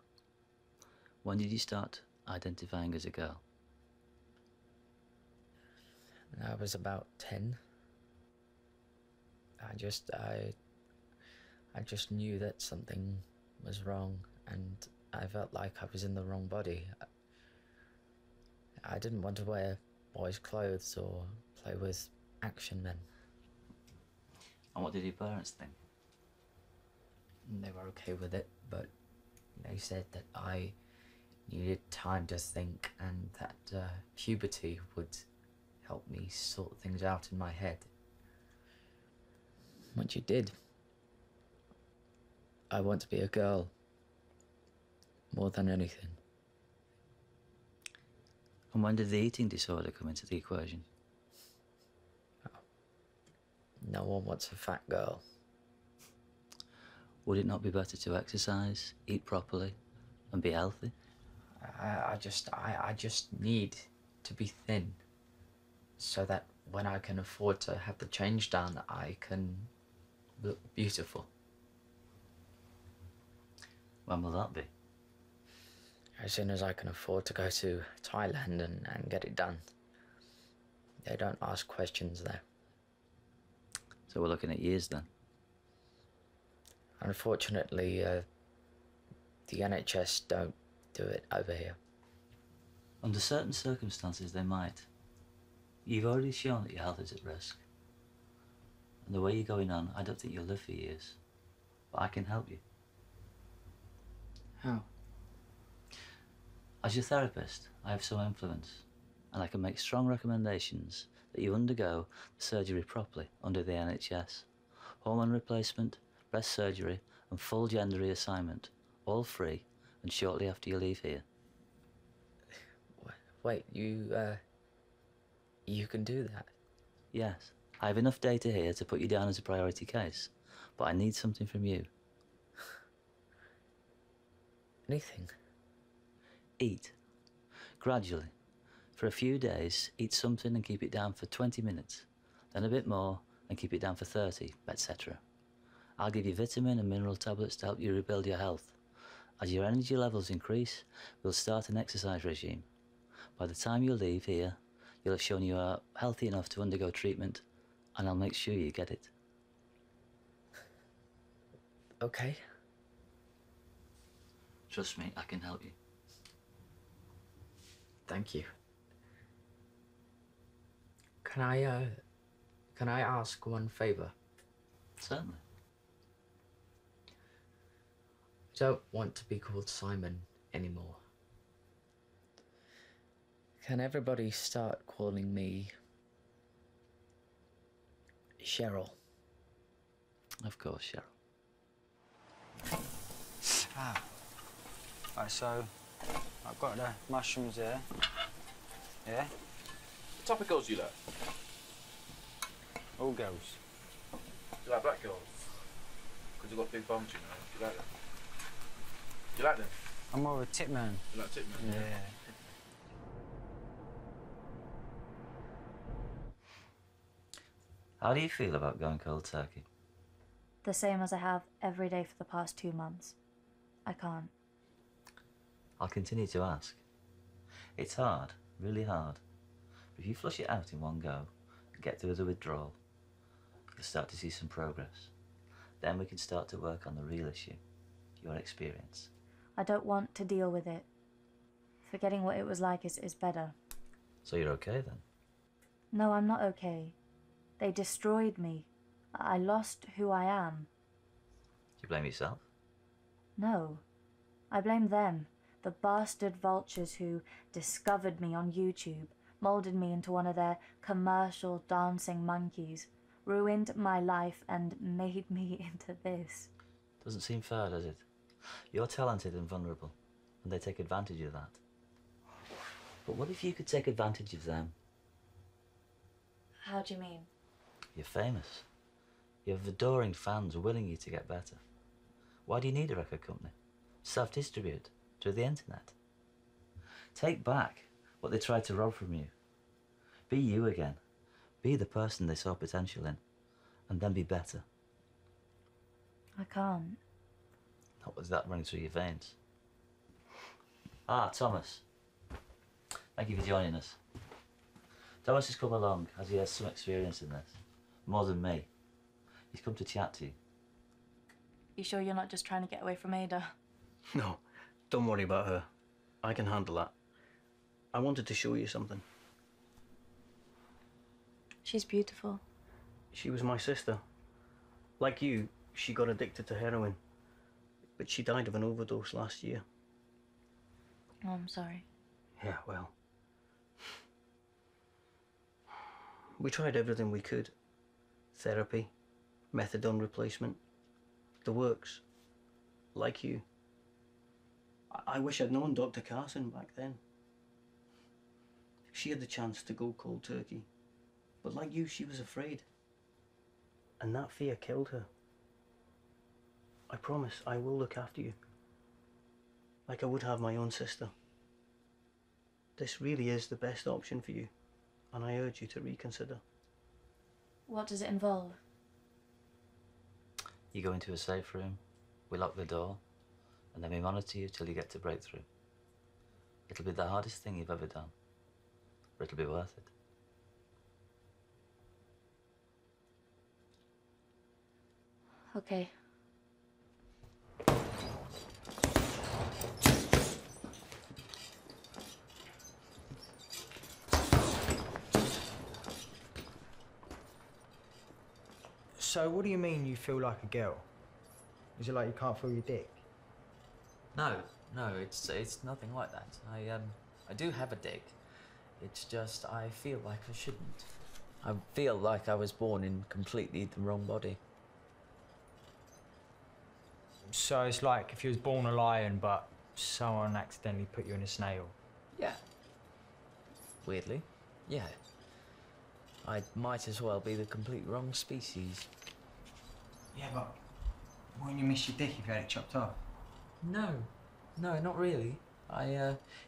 When did you start identifying as a girl? I was about 10. I just knew that something was wrong, and I felt like I was in the wrong body. I didn't want to wear boys' clothes or play with action men. And what did your parents think? They were okay with it, but they said that I needed time to think and that puberty would help me sort things out in my head. Which it did. I want to be a girl more than anything. And when did the eating disorder come into the equation? No one wants a fat girl. Would it not be better to exercise, eat properly, and be healthy? I just need to be thin, so that when I can afford to have the change done, I can look beautiful. When will that be? As soon as I can afford to go to Thailand and get it done. They don't ask questions there. So we're looking at years then? Unfortunately, the NHS don't do it over here. Under certain circumstances, they might. You've already shown that your health is at risk. And the way you're going on, I don't think you'll live for years. But I can help you. How? As your therapist, I have some influence, and I can make strong recommendations that you undergo the surgery properly under the NHS. Hormone replacement, breast surgery, and full gender reassignment, all free and shortly after you leave here. Wait, you can do that? Yes, I have enough data here to put you down as a priority case, but I need something from you. Anything? Eat. Gradually. For a few days, eat something and keep it down for 20 minutes, then a bit more and keep it down for 30, etc. I'll give you vitamin and mineral tablets to help you rebuild your health. As your energy levels increase, we'll start an exercise regime. By the time you leave here, you'll have shown you are healthy enough to undergo treatment, and I'll make sure you get it. Okay. Trust me, I can help you. Thank you. Can I ask one favor? Certainly. I don't want to be called Simon anymore. Can everybody start calling me Cheryl? Of course, Cheryl. Ah. Right, so I've got the mushrooms here. Yeah? What type of girls do you like? All girls. Do you like black girls? Because they've got big bums, you know. Do you like them? Do you like them? I'm more of a tip man. You like tip man? Yeah. How do you feel about going cold turkey? The same as I have every day for the past 2 months. I can't. I'll continue to ask. It's hard, really hard. But if you flush it out in one go and get through the withdrawal, you'll start to see some progress. Then we can start to work on the real issue, your experience. I don't want to deal with it. Forgetting what it was like is better. So you're okay then? No, I'm not okay. They destroyed me. I lost who I am. Do you blame yourself? No. I blame them. The bastard vultures who discovered me on YouTube, molded me into one of their commercial dancing monkeys, ruined my life and made me into this. Doesn't seem fair, does it? You're talented and vulnerable, and they take advantage of that. But what if you could take advantage of them? How do you mean? You're famous. You have adoring fans willing you to get better. Why do you need a record company? Self-distribute through the internet. Take back what they tried to rob from you. Be you again. Be the person they saw potential in, and then be better. I can't. Not with that running through your veins. Ah, Thomas. Thank you for joining us. Thomas has come along as he has some experience in this. More than me. He's come to chat to you. You sure you're not just trying to get away from Ada? No, don't worry about her. I can handle that. I wanted to show you something. She's beautiful. She was my sister. Like you, she got addicted to heroin. But she died of an overdose last year. Oh, I'm sorry. Yeah, well. We tried everything we could. Therapy, methadone replacement, the works. Like you. I wish I'd known Dr. Carson back then. She had the chance to go cold turkey. But like you, she was afraid. And that fear killed her. I promise I will look after you. Like I would have my own sister. This really is the best option for you, and I urge you to reconsider. What does it involve? You go into a safe room, we lock the door, and then we monitor you till you get to breakthrough. It'll be the hardest thing you've ever done, but it'll be worth it. Okay. So what do you mean you feel like a girl? Is it like you can't feel your dick? No, it's nothing like that. I do have a dick. It's just I feel like I shouldn't. I feel like I was born in completely the wrong body. So it's like if you was born a lion, but someone accidentally put you in a snail. Yeah. Weirdly, yeah. I might as well be the complete wrong species. Yeah, but wouldn't you miss your dick if you had it chopped off? No, not really.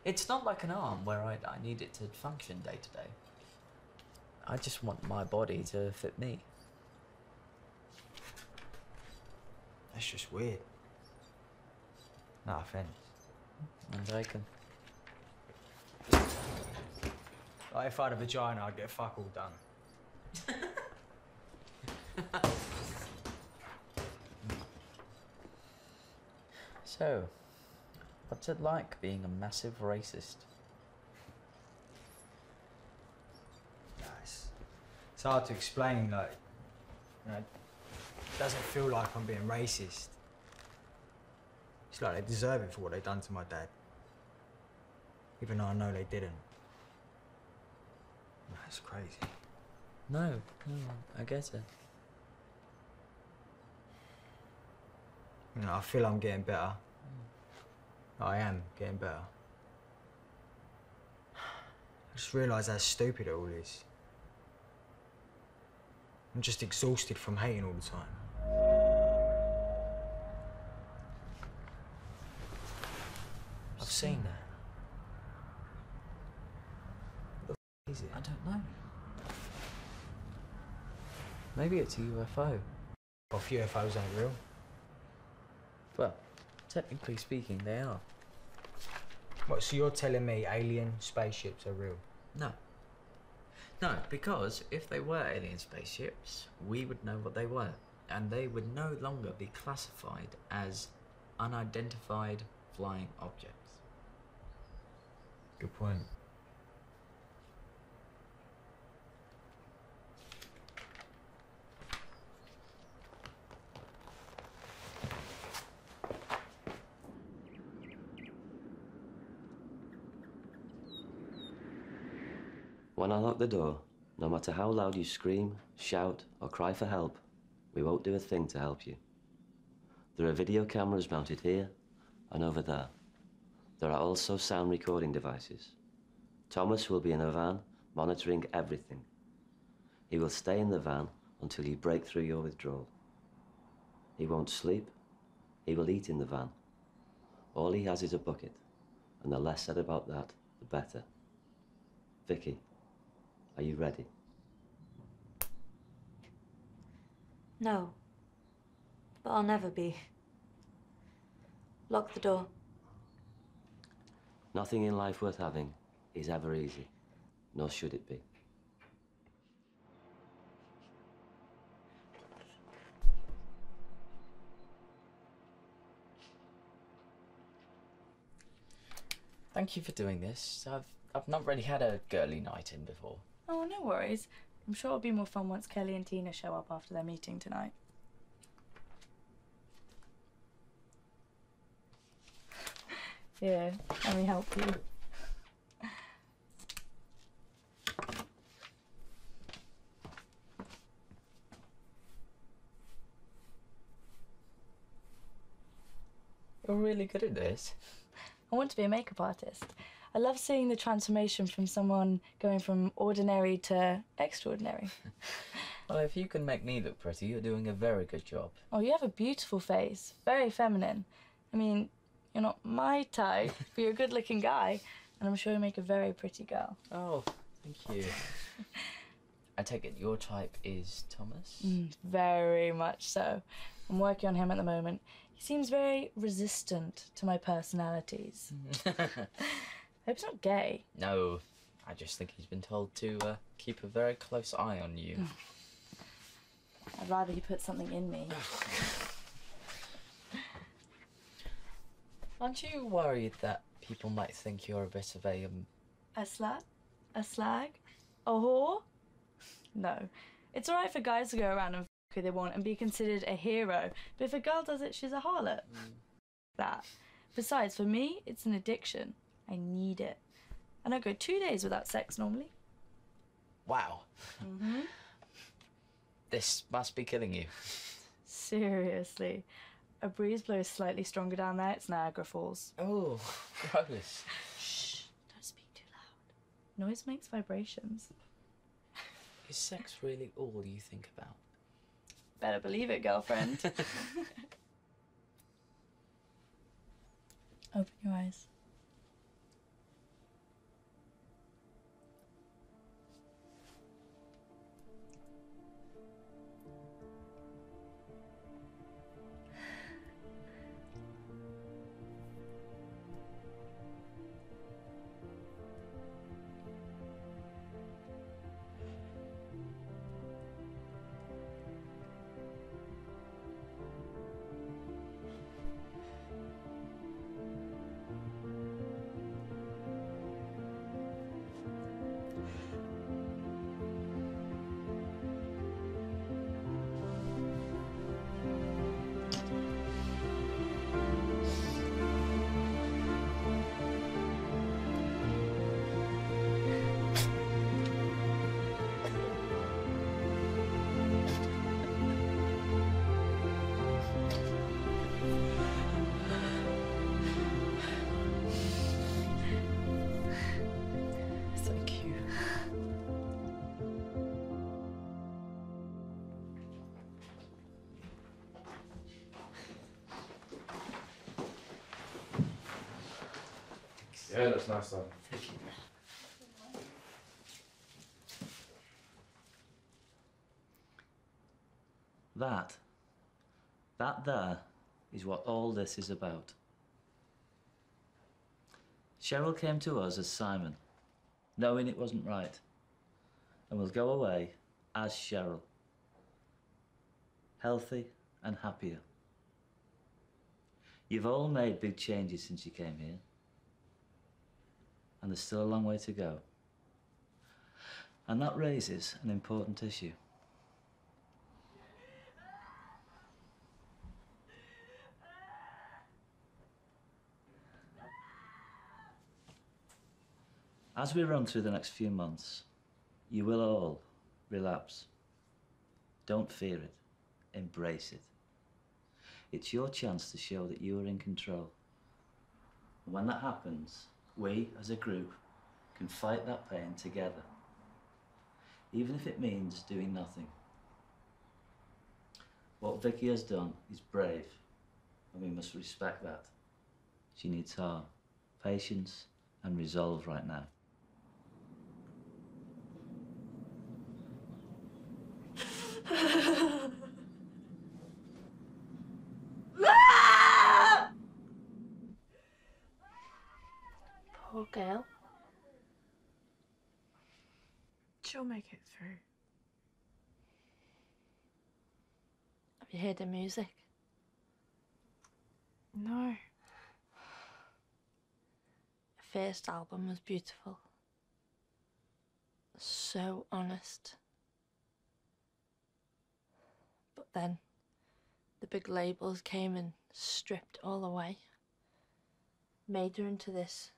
It's not like an arm where I need it to function day to day. I just want my body to fit me. That's just weird. No offence. I'm taken. Like if I had a vagina, I'd get fuck all done. So, what's it like being a massive racist? It's hard to explain, like, you know, it doesn't feel like I'm being racist. It's like they deserve it for what they've done to my dad. Even though I know they didn't. That's crazy. No, I get it. You know, I feel I'm getting better. I am getting better. I just realise how stupid it all is. I'm just exhausted from hating all the time. I've seen that. What the f is it? I don't know. Maybe it's a UFO. Well, if UFOs ain't real. Well, technically speaking, they are. What, so you're telling me alien spaceships are real? No. No, because if they were alien spaceships, we would know what they were, and they would no longer be classified as unidentified flying objects. Good point. When I lock the door, no matter how loud you scream, shout, or cry for help, we won't do a thing to help you. There are video cameras mounted here and over there. There are also sound recording devices. Thomas will be in a van monitoring everything. He will stay in the van until you break through your withdrawal. He won't sleep. He will eat in the van. All he has is a bucket, and the less said about that, the better. Vicky, are you ready? No. But I'll never be. Lock the door. Nothing in life worth having is ever easy, nor should it be. Thank you for doing this. I've not really had a girly night in before. Oh, no worries. I'm sure it'll be more fun once Kelly and Tina show up after their meeting tonight. Here, let me help you. You're really good at this. I want to be a makeup artist. I love seeing the transformation from someone going from ordinary to extraordinary. Well, if you can make me look pretty, you're doing a very good job. Oh, you have a beautiful face. Very feminine. I mean, you're not my type, but you're a good-looking guy, and I'm sure you make a very pretty girl. Oh, thank you. I take it your type is Thomas? Very much so. I'm working on him at the moment. He seems very resistant to my personalities. I hope he's not gay. No, I just think he's been told to keep a very close eye on you. I'd rather he put something in me. Aren't you worried that people might think you're a bit of a slut? A slag? A whore? No. It's alright for guys to go around and f who they want and be considered a hero, but if a girl does it, she's a harlot. That. Besides, for me, it's an addiction. I need it. I don't go 2 days without sex normally. Wow. This must be killing you. Seriously. A breeze blows slightly stronger down there, it's Niagara Falls. Oh, gross. Shh, don't speak too loud. Noise makes vibrations. Is sex really all you think about? Better believe it, girlfriend. Open your eyes. Yeah, that's nice though. Thank you. That there is what all this is about. Cheryl came to us as Simon, knowing it wasn't right, and will go away as Cheryl, healthy and happier. You've all made big changes since you came here, and there's still a long way to go. And that raises an important issue. As we run through the next few months, you will all relapse. Don't fear it, embrace it. It's your chance to show that you are in control. And when that happens, we, as a group, can fight that pain together, even if it means doing nothing. What Vicky has done is brave, and we must respect that. She needs our patience and resolve right now. Gail? She'll make it through. Have you heard the music? No. The first album was beautiful. So honest. But then the big labels came and stripped all away. Made her into this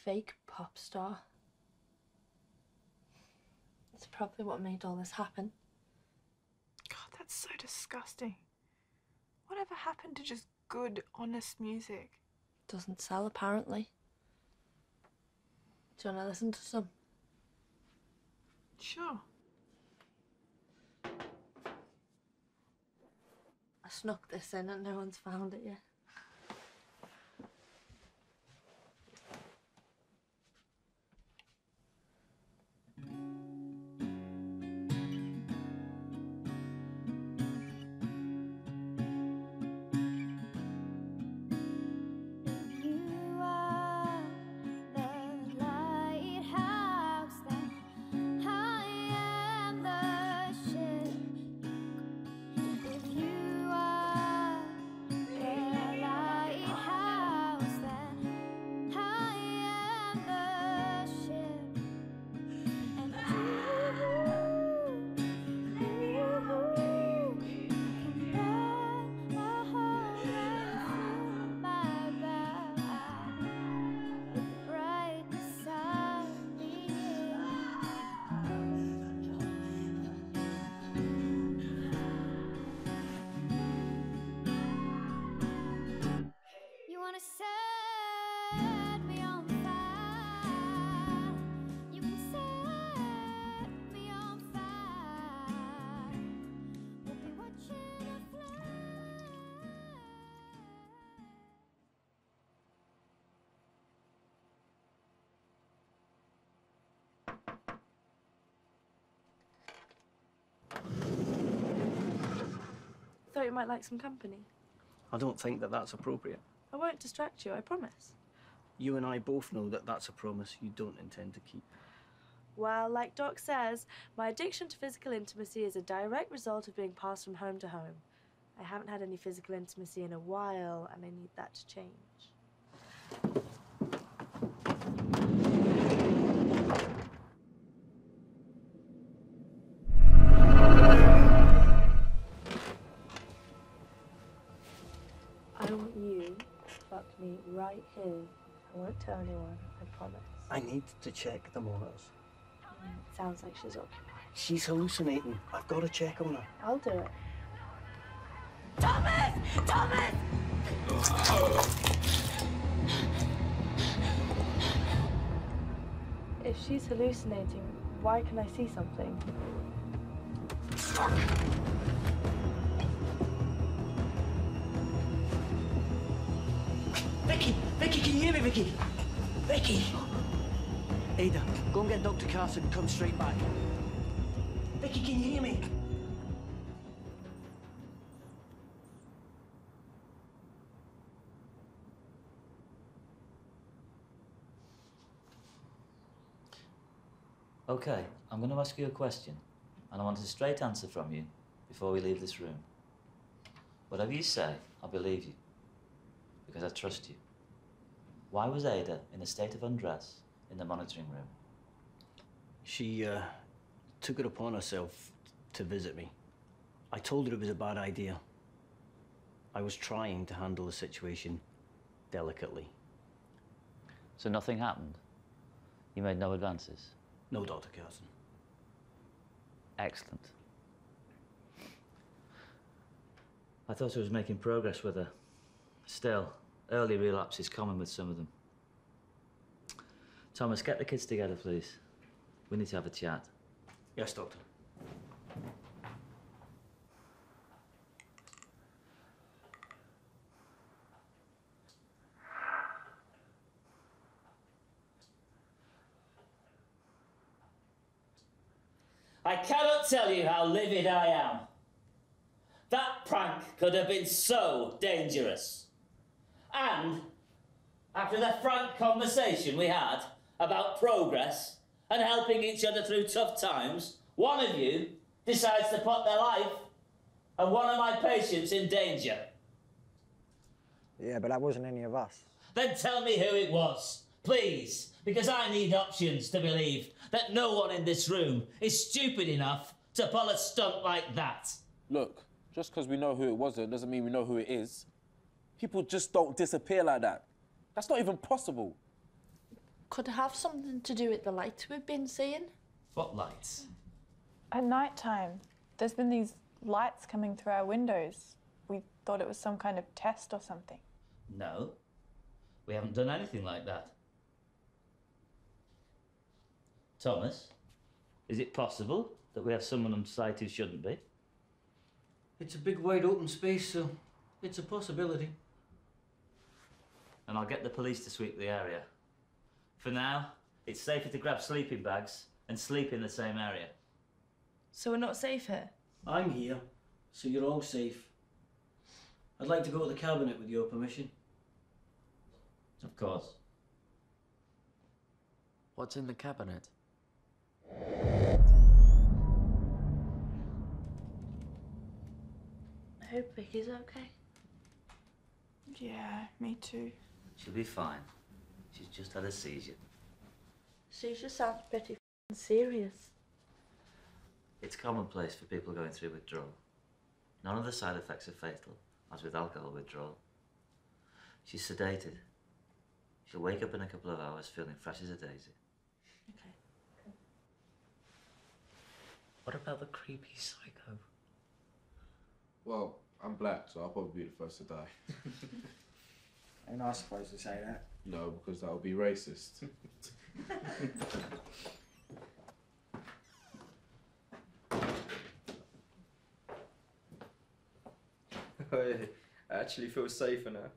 fake pop star. It's probably what made all this happen. God, that's so disgusting. Whatever happened to just good, honest music? Doesn't sell, apparently. Do you want to listen to some? Sure. I snuck this in and no one's found it yet. Thought you might like some company. I don't think that that's appropriate. I won't distract you, I promise. You and I both know that that's a promise you don't intend to keep. Well, like Doc says, my addiction to physical intimacy is a direct result of being passed from home to home. I haven't had any physical intimacy in a while, and I need that to change. I want you to fuck me right here. I won't tell anyone, I promise. I need to check the monitors. It sounds like she's occupied. She's hallucinating. I've got to check on her. I'll do it. Thomas! Thomas! If she's hallucinating, why can I see something? Fuck! Vicky! Vicky, can you hear me, Vicky? Vicky! Ada, go and get Dr. Carson and come straight back. Vicky, can you hear me? Okay, I'm going to ask you a question, and I want a straight answer from you before we leave this room. Whatever you say, I'll believe you, because I trust you. Why was Ada in a state of undress in the monitoring room? She took it upon herself to visit me. I told her it was a bad idea. I was trying to handle the situation delicately. So nothing happened? You made no advances? No, Dr. Carson. Excellent. I thought I was making progress with her. Still, early relapse is common with some of them. Thomas, get the kids together, please. We need to have a chat. Yes, Doctor. I cannot tell you how livid I am. That prank could have been so dangerous. And After the frank conversation we had about progress and helping each other through tough times, one of you decides to put their life and one of my patients in danger. Yeah, but that wasn't any of us. Then tell me who it was, please, because I need options to believe that no one in this room is stupid enough to pull a stunt like that. Look, just because we know who it wasn't doesn't mean we know who it is. People just don't disappear like that. That's not even possible. Could it have something to do with the lights we've been seeing? What lights? At night time, there's been these lights coming through our windows. We thought it was some kind of test or something. No, we haven't done anything like that. Thomas, is it possible that we have someone on site who shouldn't be? It's a big wide open space, so it's a possibility. And I'll get the police to sweep the area. For now, it's safer to grab sleeping bags and sleep in the same area. So we're not safe here? I'm here, so you're all safe. I'd like to go to the cabinet with your permission. Of course. What's in the cabinet? I hope Vicky's okay. Yeah, me too. She'll be fine. She's just had a seizure. Seizure sounds pretty f***ing serious. It's commonplace for people going through withdrawal. None of the side effects are fatal, as with alcohol withdrawal. She's sedated. She'll wake up in a couple of hours feeling fresh as a daisy. Okay. What about the creepy psycho? Well, I'm black, so I'll probably be the first to die. Ain't I supposed to say that? No, because that would be racist. I actually feel safer now.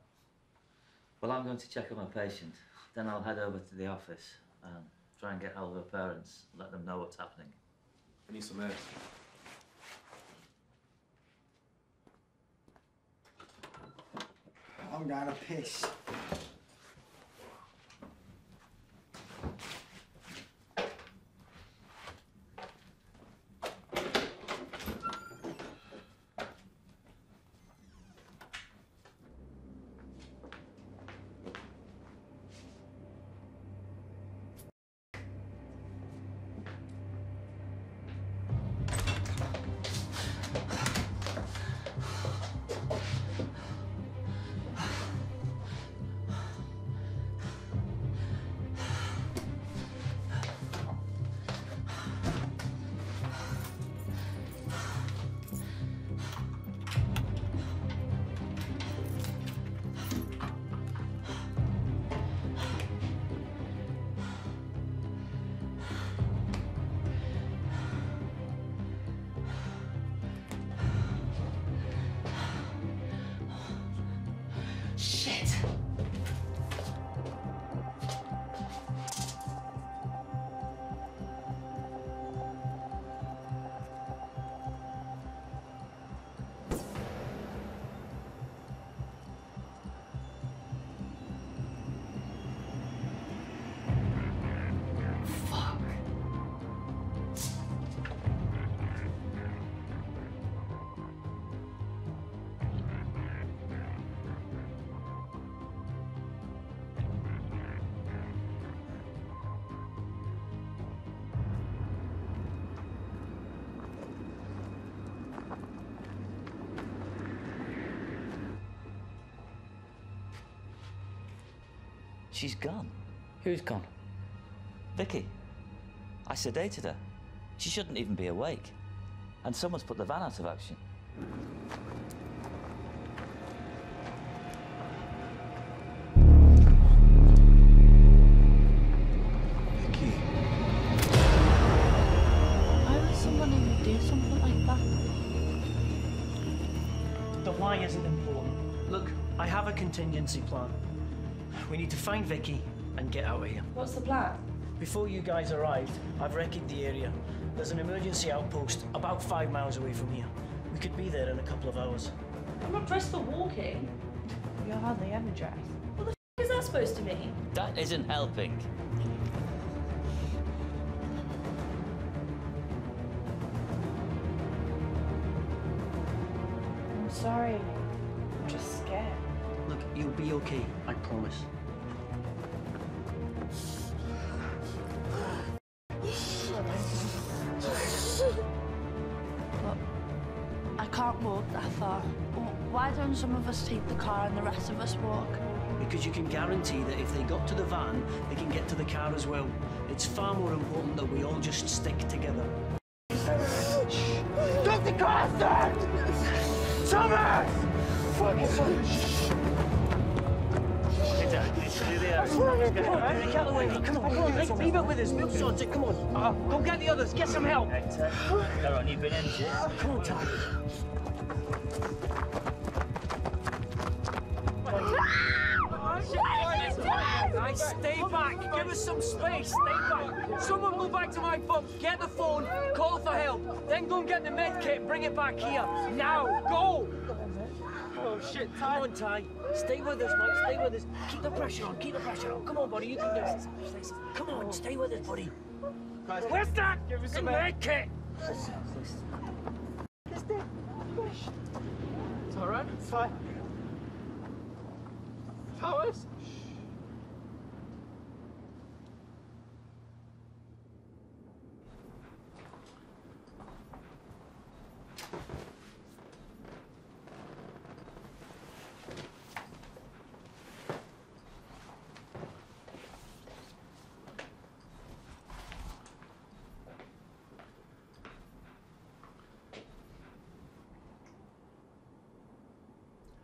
Well, I'm going to check on my patient. Then I'll head over to the office and try and get hold of her parents, let them know what's happening. I need some air. I'm going to piss. She's gone. Who's gone? Vicky. I sedated her. She shouldn't even be awake. And someone's put the van out of action. Vicky. Why would someone even do something like that? The why isn't important. Look, I have a contingency plan. We need to find Vicky and get out of here. What's the plan? Before you guys arrived, I've recce'd the area. There's an emergency outpost about 5 miles away from here. We could be there in a couple of hours. I'm not dressed for walking. You're hardly ever dressed. What the What is that supposed to mean? That isn't helping. I'm sorry. I'm just scared. Look, you'll be okay, I promise. But I can't walk that far. Why don't some of us take the car and the rest of us walk? Because you can guarantee that if they got to the van, they can get to the car as well. It's far more important that we all just stick together. Dr. Carson! Thomas! Get out of the way. Come on, leave it with us. We'll sort it. Come on. Go get the others. Get some help. They're only been injured. Come on, Ty. Guys, stay back. Give us some space. Stay back. Someone go back to my bunk, get the phone, call for help. Then go and get the med kit and bring it back here. Now, go! Oh, shit. Come on, Ty. Stay with us, mate. Stay with us. Keep the pressure on. Keep the pressure on. Come on, buddy. You can do this. Come on, stay with us, buddy. Where's that? Give us the med kit. It's all right. It's fine. Thomas.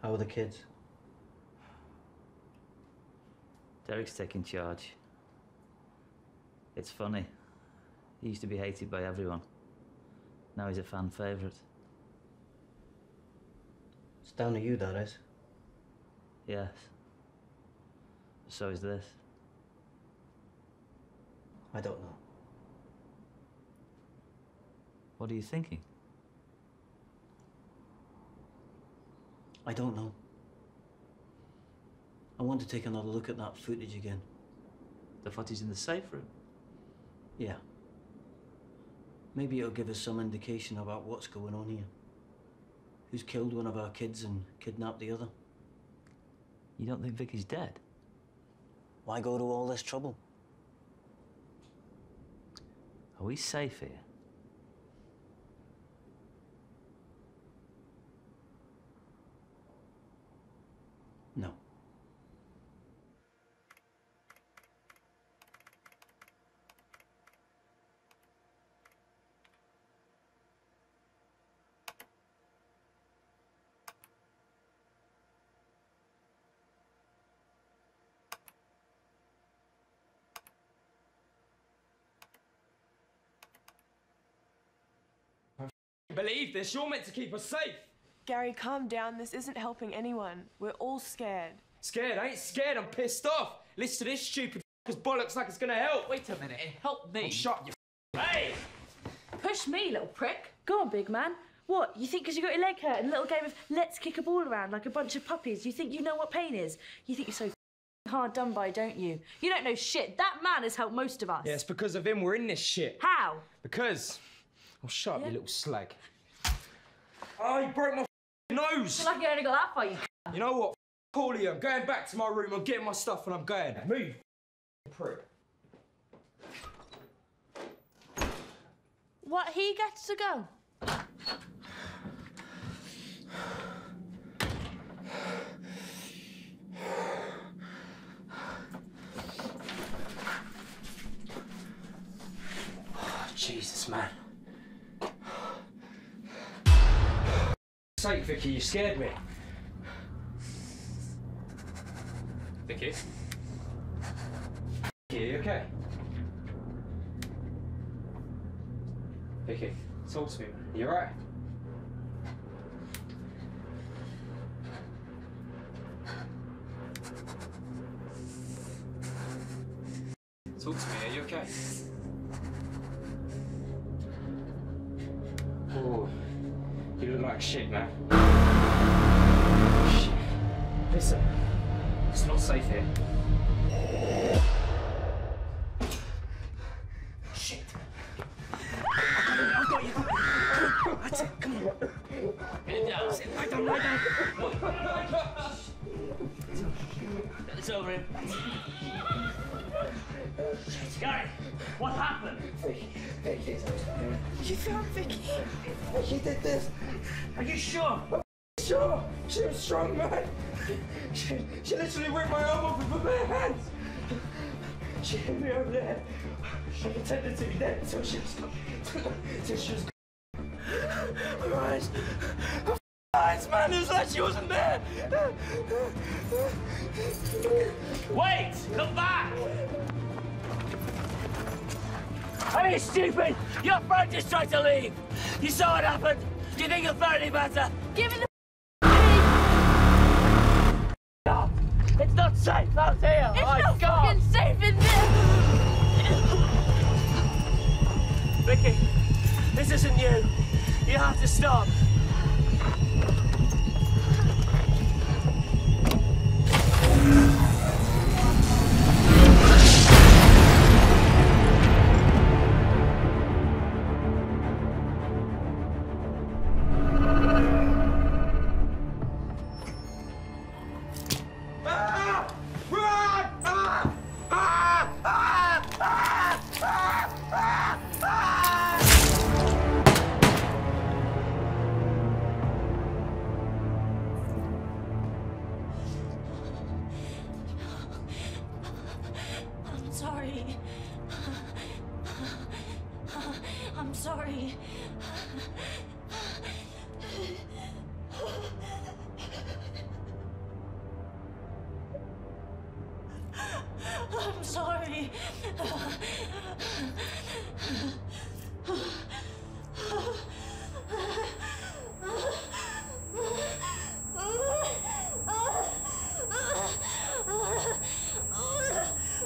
How are the kids? Derek's taking charge. It's funny. He used to be hated by everyone. Now he's a fan favourite. It's down to you, that is. Yes. So is this. I don't know. What are you thinking? I don't know. I want to take another look at that footage again. The footage in the safe room? Yeah. Maybe it'll give us some indication about what's going on here. Who's killed one of our kids and kidnapped the other? You don't think Vicky's dead? Why go to all this trouble? Are we safe here? No. Believe this, you're meant to keep us safe. Gary, calm down. This isn't helping anyone. We're all scared. Scared? I ain't scared, I'm pissed off. Listen to this stupid f***er's bollocks like it's gonna help. Wait a minute, it helped me. Oh, shut your Hey! Push me, little prick. Go on, big man. What, you think because you got your leg hurt in a little game of let's kick a ball around like a bunch of puppies, you think you know what pain is? You think you're so hard done by, don't you? You don't know shit. That man has helped most of us. Yeah, it's because of him we're in this shit. How? Because... Oh, shut up, you little slag. Oh, you broke my nose! I feel like you only got that far, you You know what? Call you. I'm going back to my room. I'm getting my stuff and I'm going. Move, prick. What, he gets to go? Jesus, man. Sake, Vicky, you scared me. Vicky? Vicky, are you okay? Vicky, talk to me, man. You alright? Talk to me, are you okay? Oh, you look like shit, man. Shit. Listen, it's not not safe here. Shit. I've got you. That's it. Come on. Get down. Lie down. Lie down. It's over him. Gary, what happened? Vicky. You found Vicky? She did this. Are you sure? Sure. She was strong, man. She literally ripped my arm off with her bare hands. She hit me over the head. She pretended to be dead until she was her eyes. Her eyes, man. It was like she wasn't there. Wait! Come back! Are you stupid? Your friend just tried to leave. You saw what happened. Do you think you'll fare any better? Give me the no. It's not safe out here. It's My not God. fucking safe in there. Vicky, this isn't you. You have to stop. I'm sorry. I'm sorry. I'm sorry.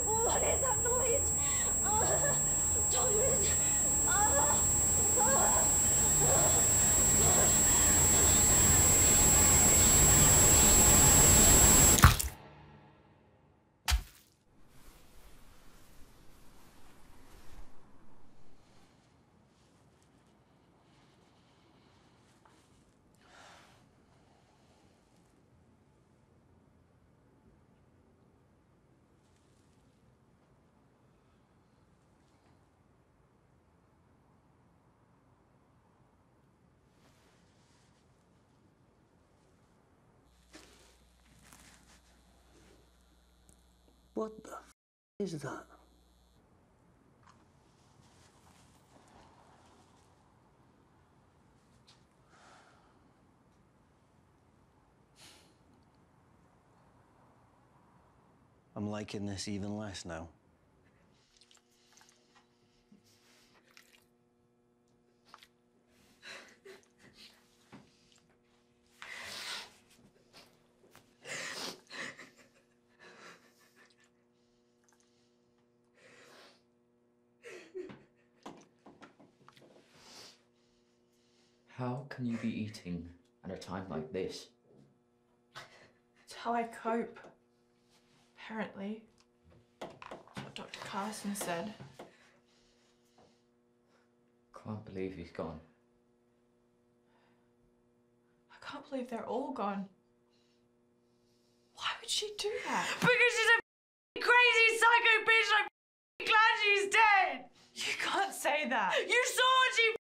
What is that noise? Twyman! What the is that? I'm liking this even less now. How can you be eating at a time like this? It's how I cope. Apparently. That's what Dr. Carson said. Can't believe he's gone. I can't believe they're all gone. Why would she do that? Because she's a crazy psycho bitch. I'm glad she's dead. You can't say that. You saw what she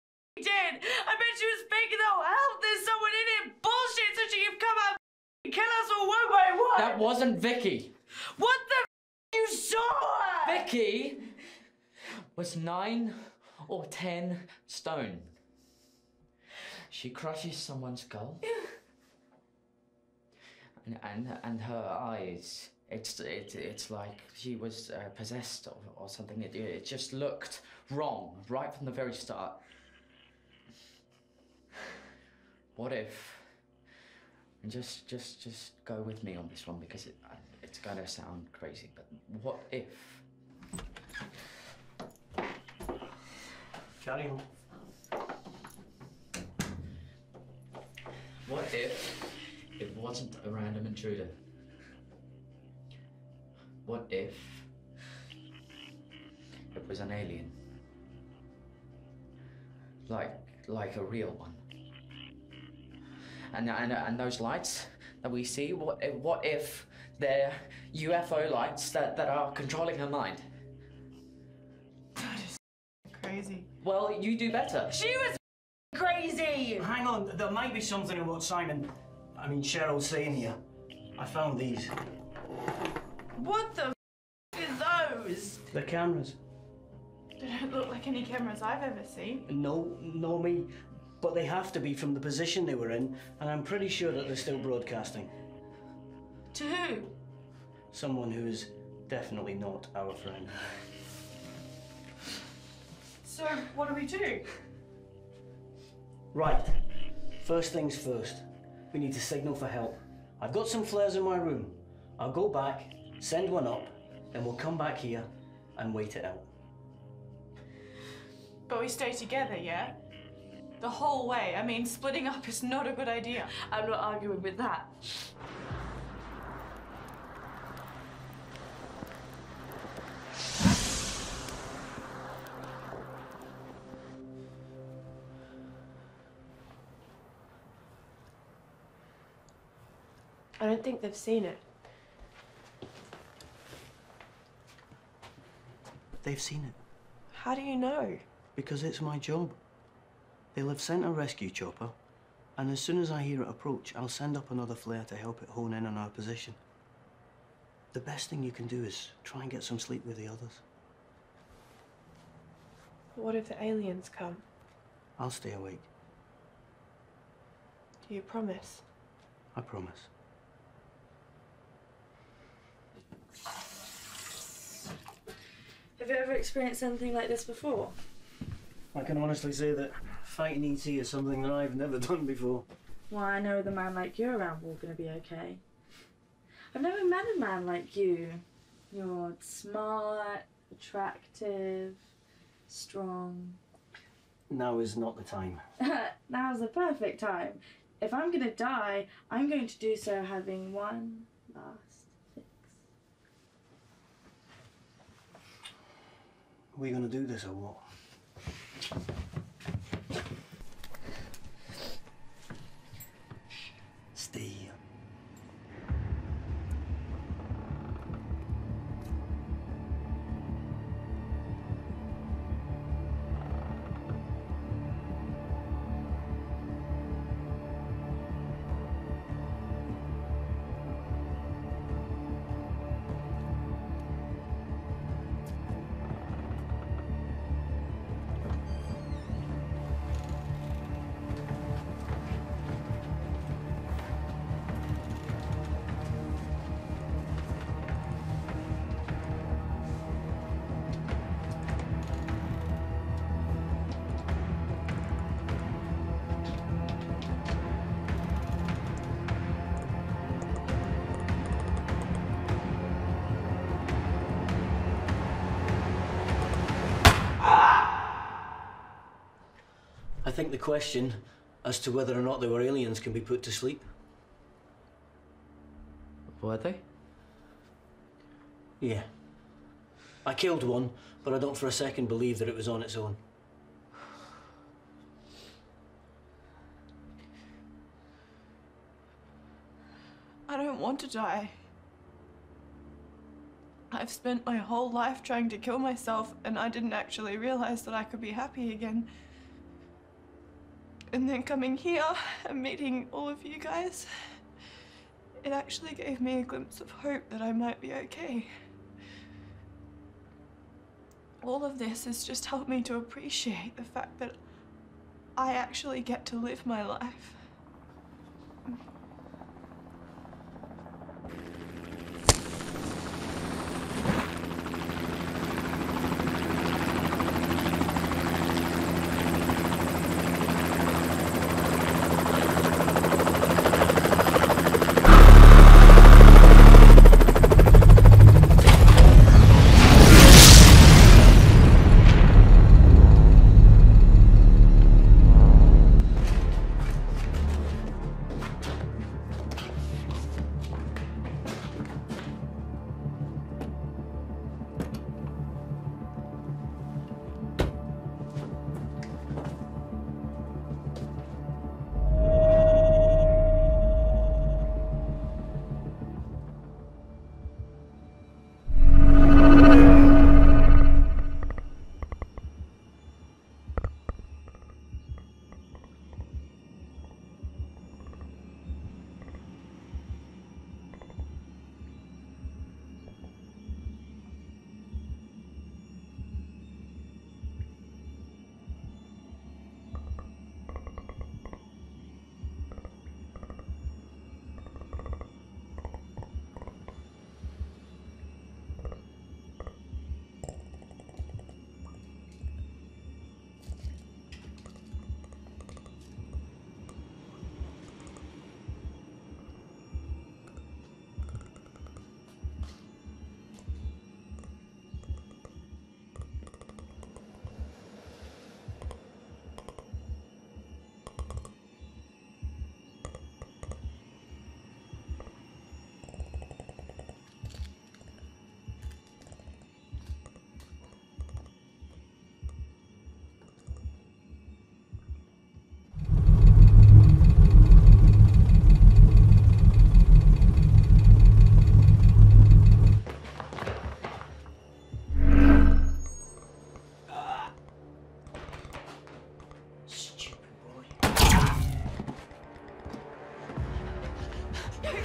did. I bet she was faking the help. There's someone in it. Bullshit, so she can come out and kill us all one by one. That wasn't Vicky. What the you saw her? Vicky was 9 or 10 stone. She crushes someone's skull. And her eyes, it's like she was possessed or something. It just looked wrong right from the very start. What if, and just go with me on this one because it's gonna sound crazy, but what if? Carry on. What if it wasn't a random intruder? What if it was an alien? Like a real one. And those lights that we see, what if they're UFO lights that are controlling her mind? That is crazy. Well, you do better. She was crazy! Hang on, there might be something in what Cheryl's saying here. I found these. What the is those? They're cameras. They don't look like any cameras I've ever seen. No, nor me. But they have to be from the position they were in, and I'm pretty sure that they're still broadcasting. To who? Someone who is definitely not our friend. So, what do we do? Right. First things first. We need to signal for help. I've got some flares in my room. I'll go back, send one up, then we'll come back here and wait it out. But we stay together, yeah? The whole way. I mean, splitting up is not a good idea. I'm not arguing with that. I don't think they've seen it. They've seen it. How do you know? Because it's my job. They'll have sent a rescue chopper, and as soon as I hear it approach, I'll send up another flare to help it hone in on our position. The best thing you can do is try and get some sleep with the others. What if the aliens come? I'll stay awake. Do you promise? I promise. Have you ever experienced anything like this before? I can honestly say that fighting ET is something that I've never done before. Well, I know with a man like you around, we're going to be okay. I've never met a man like you. You're smart, attractive, strong. Now is not the time. Now's the perfect time. If I'm going to die, I'm going to do so having one last fix. Are we going to do this or what? Stay here. I think the question as to whether or not they were aliens can be put to sleep. Were they? Yeah. I killed one, but I don't for a second believe that it was on its own. I don't want to die. I've spent my whole life trying to kill myself, and I didn't actually realize that I could be happy again. And then coming here and meeting all of you guys, it actually gave me a glimpse of hope that I might be okay. All of this has just helped me to appreciate the fact that I actually get to live my life.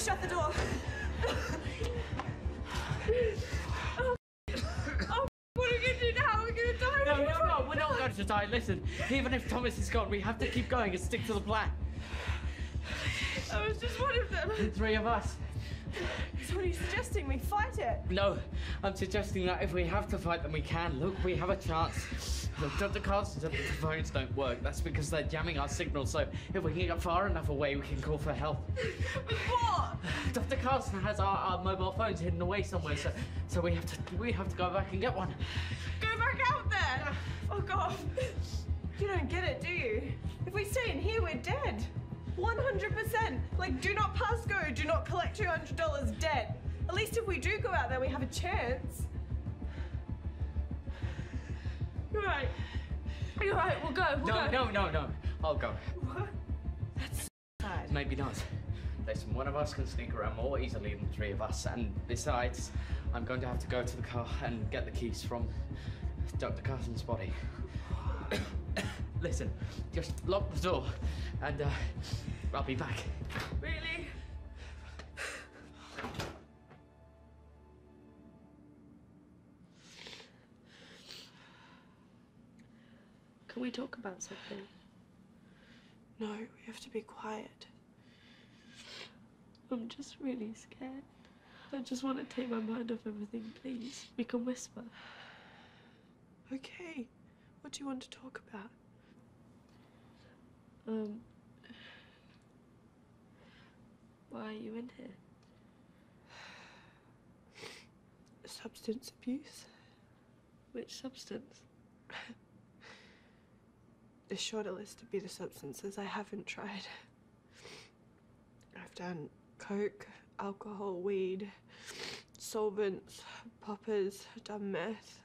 shut the door. What are we going to do now? We're going to die. No, we're not going to die. Listen, even if Thomas is gone, we have to keep going and stick to the plan. I was just one of them. The three of us. So what are you suggesting? We fight it? No, I'm suggesting that if we have to fight, then we can. Look, we have a chance. Look, Dr. Carson said that the phones don't work. That's because they're jamming our signal, so if we can get far enough away, we can call for help. What? Dr. Carson has our mobile phones hidden away somewhere, so we have to go back and get one. Go back out there! Fuck off. You don't get it, do you? If we stay in here, we're dead. 100%. Like, do not pass go, do not collect $200, dead. At least if we do go out there, we have a chance. You're right. You're right, we'll go, No, I'll go. What? That's sad. Maybe not. Listen, one of us can sneak around more easily than three of us, and besides, I'm going to have to go to the car and get the keys from Dr. Carson's body. Listen, just lock the door, and I'll be back. Really? Can we talk about something? No, we have to be quiet. I'm just really scared. I just want to take my mind off everything, please. We can whisper. Okay. What do you want to talk about? Why are you in here? Substance abuse. Which substance? The shorter list to be the substances I haven't tried. I've done coke, alcohol, weed, solvents, poppers, done meth.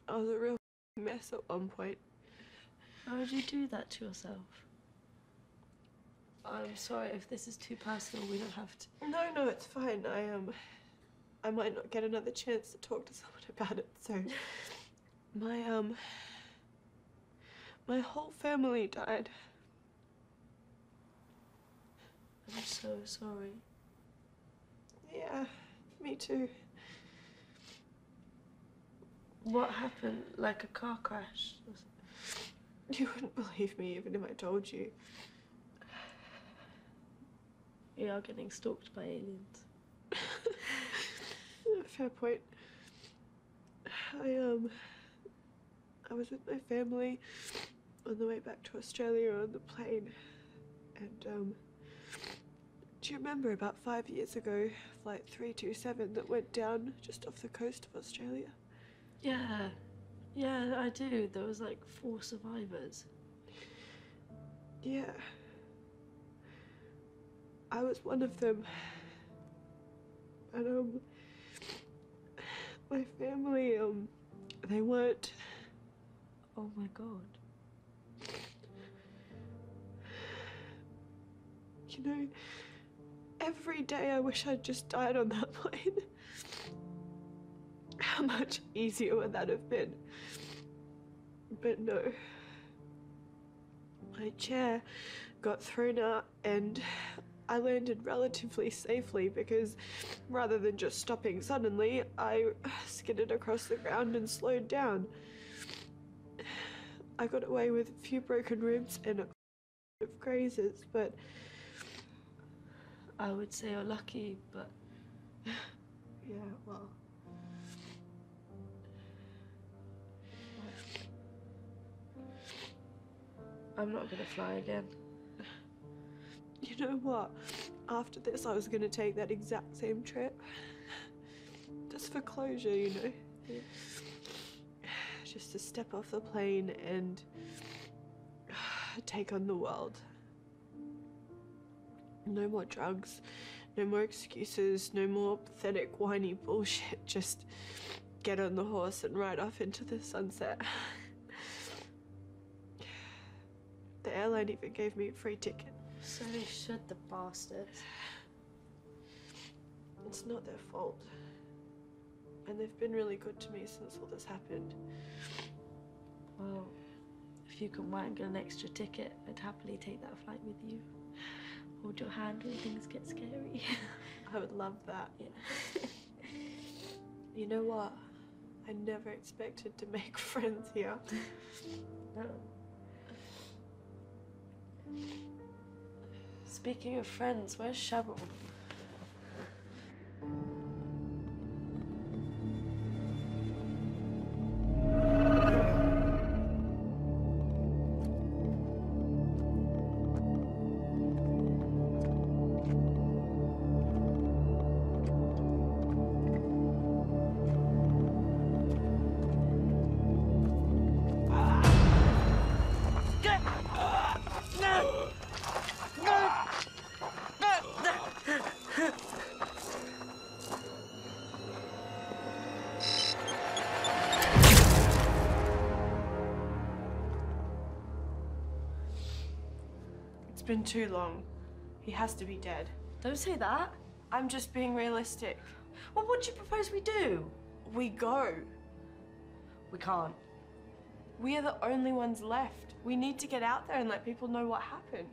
I was a real mess at one point. Why would you do that to yourself? I'm sorry if this is too personal, we don't have to. No, it's fine. I might not get another chance to talk to someone about it, so my whole family died. I'm so sorry. Yeah, me too. What happened? Like a car crash? You wouldn't believe me even if I told you. We are getting stalked by aliens. Fair point. I was with my family on the way back to Australia on the plane, and do you remember about 5 years ago, flight 327 that went down just off the coast of Australia? Yeah, I do. There was like 4 survivors. Yeah. I was one of them. And my family, they weren't. Oh my God. You know, every day I wish I'd just died on that plane. How much easier would that have been? But no. My chair got thrown out and I landed relatively safely because rather than just stopping suddenly, I skidded across the ground and slowed down. I got away with a few broken ribs and a of grazes, but I would say you're lucky, but yeah, well. I'm not gonna fly again. You know what? After this, I was gonna take that exact same trip. Just for closure, you know? Yeah. Just to step off the plane and take on the world. No more drugs, no more excuses, no more pathetic, whiny bullshit. Just get on the horse and ride off into the sunset. The airline even gave me a free ticket. So they should, the bastards. It's not their fault. And they've been really good to me since all this happened. Well, if you can wangle an extra ticket, I'd happily take that flight with you. hold your hand when things get scary. I would love that. Yeah. You know what? I never expected to make friends here. No. Speaking of friends, where's Shovel? It's been too long. He has to be dead. Don't say that. I'm just being realistic. Well, what do you propose we do? We go. We can't. We are the only ones left. We need to get out there and let people know what happened.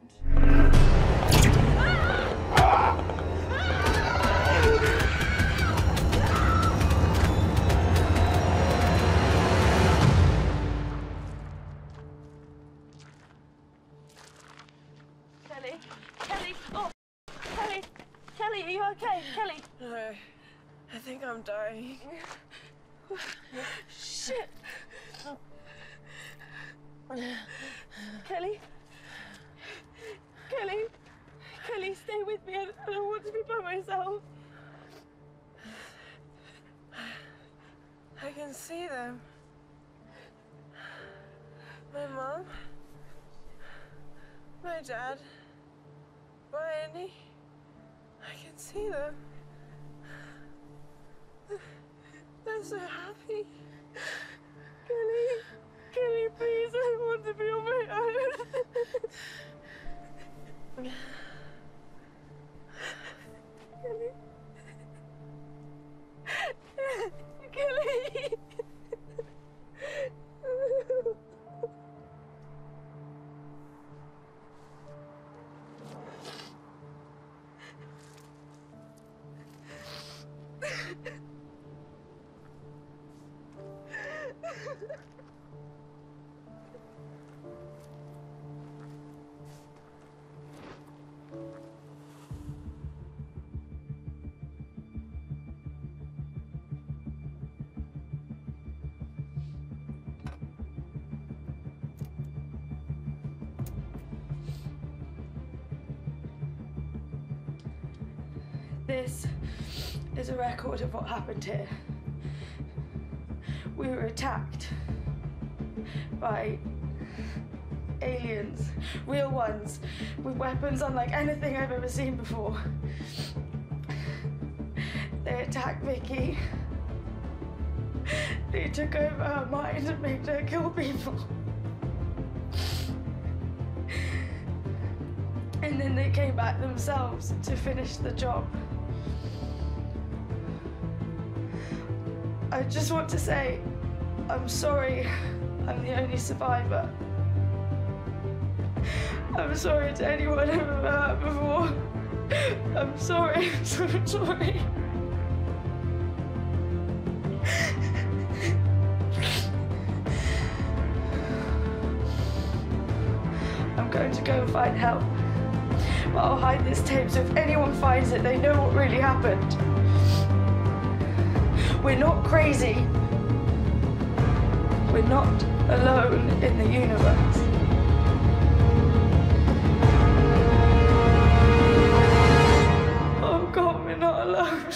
Kelly? Kelly? Oh, Kelly! Kelly, are you okay? Kelly? No, I think I'm dying. Shit! Kelly? Kelly? Kelly, stay with me. I don't want to be by myself. I can see them. My mom. My dad. Annie. I can see them. They're so happy. Kelly, Kelly, please, I want to be on my own. Kelly. Kelly. This is a record of what happened here. We were attacked by aliens, real ones, with weapons unlike anything I've ever seen before. They attacked Vicky. They took over her mind and made her kill people. And then they came back themselves to finish the job. I just want to say, I'm sorry I'm the only survivor. I'm sorry to anyone I've ever hurt before. I'm sorry, I'm so sorry. I'm going to go and find help. But I'll hide this tape so if anyone finds it, they know what really happened. We're not crazy. We're not alone in the universe. Oh God, we're not alone.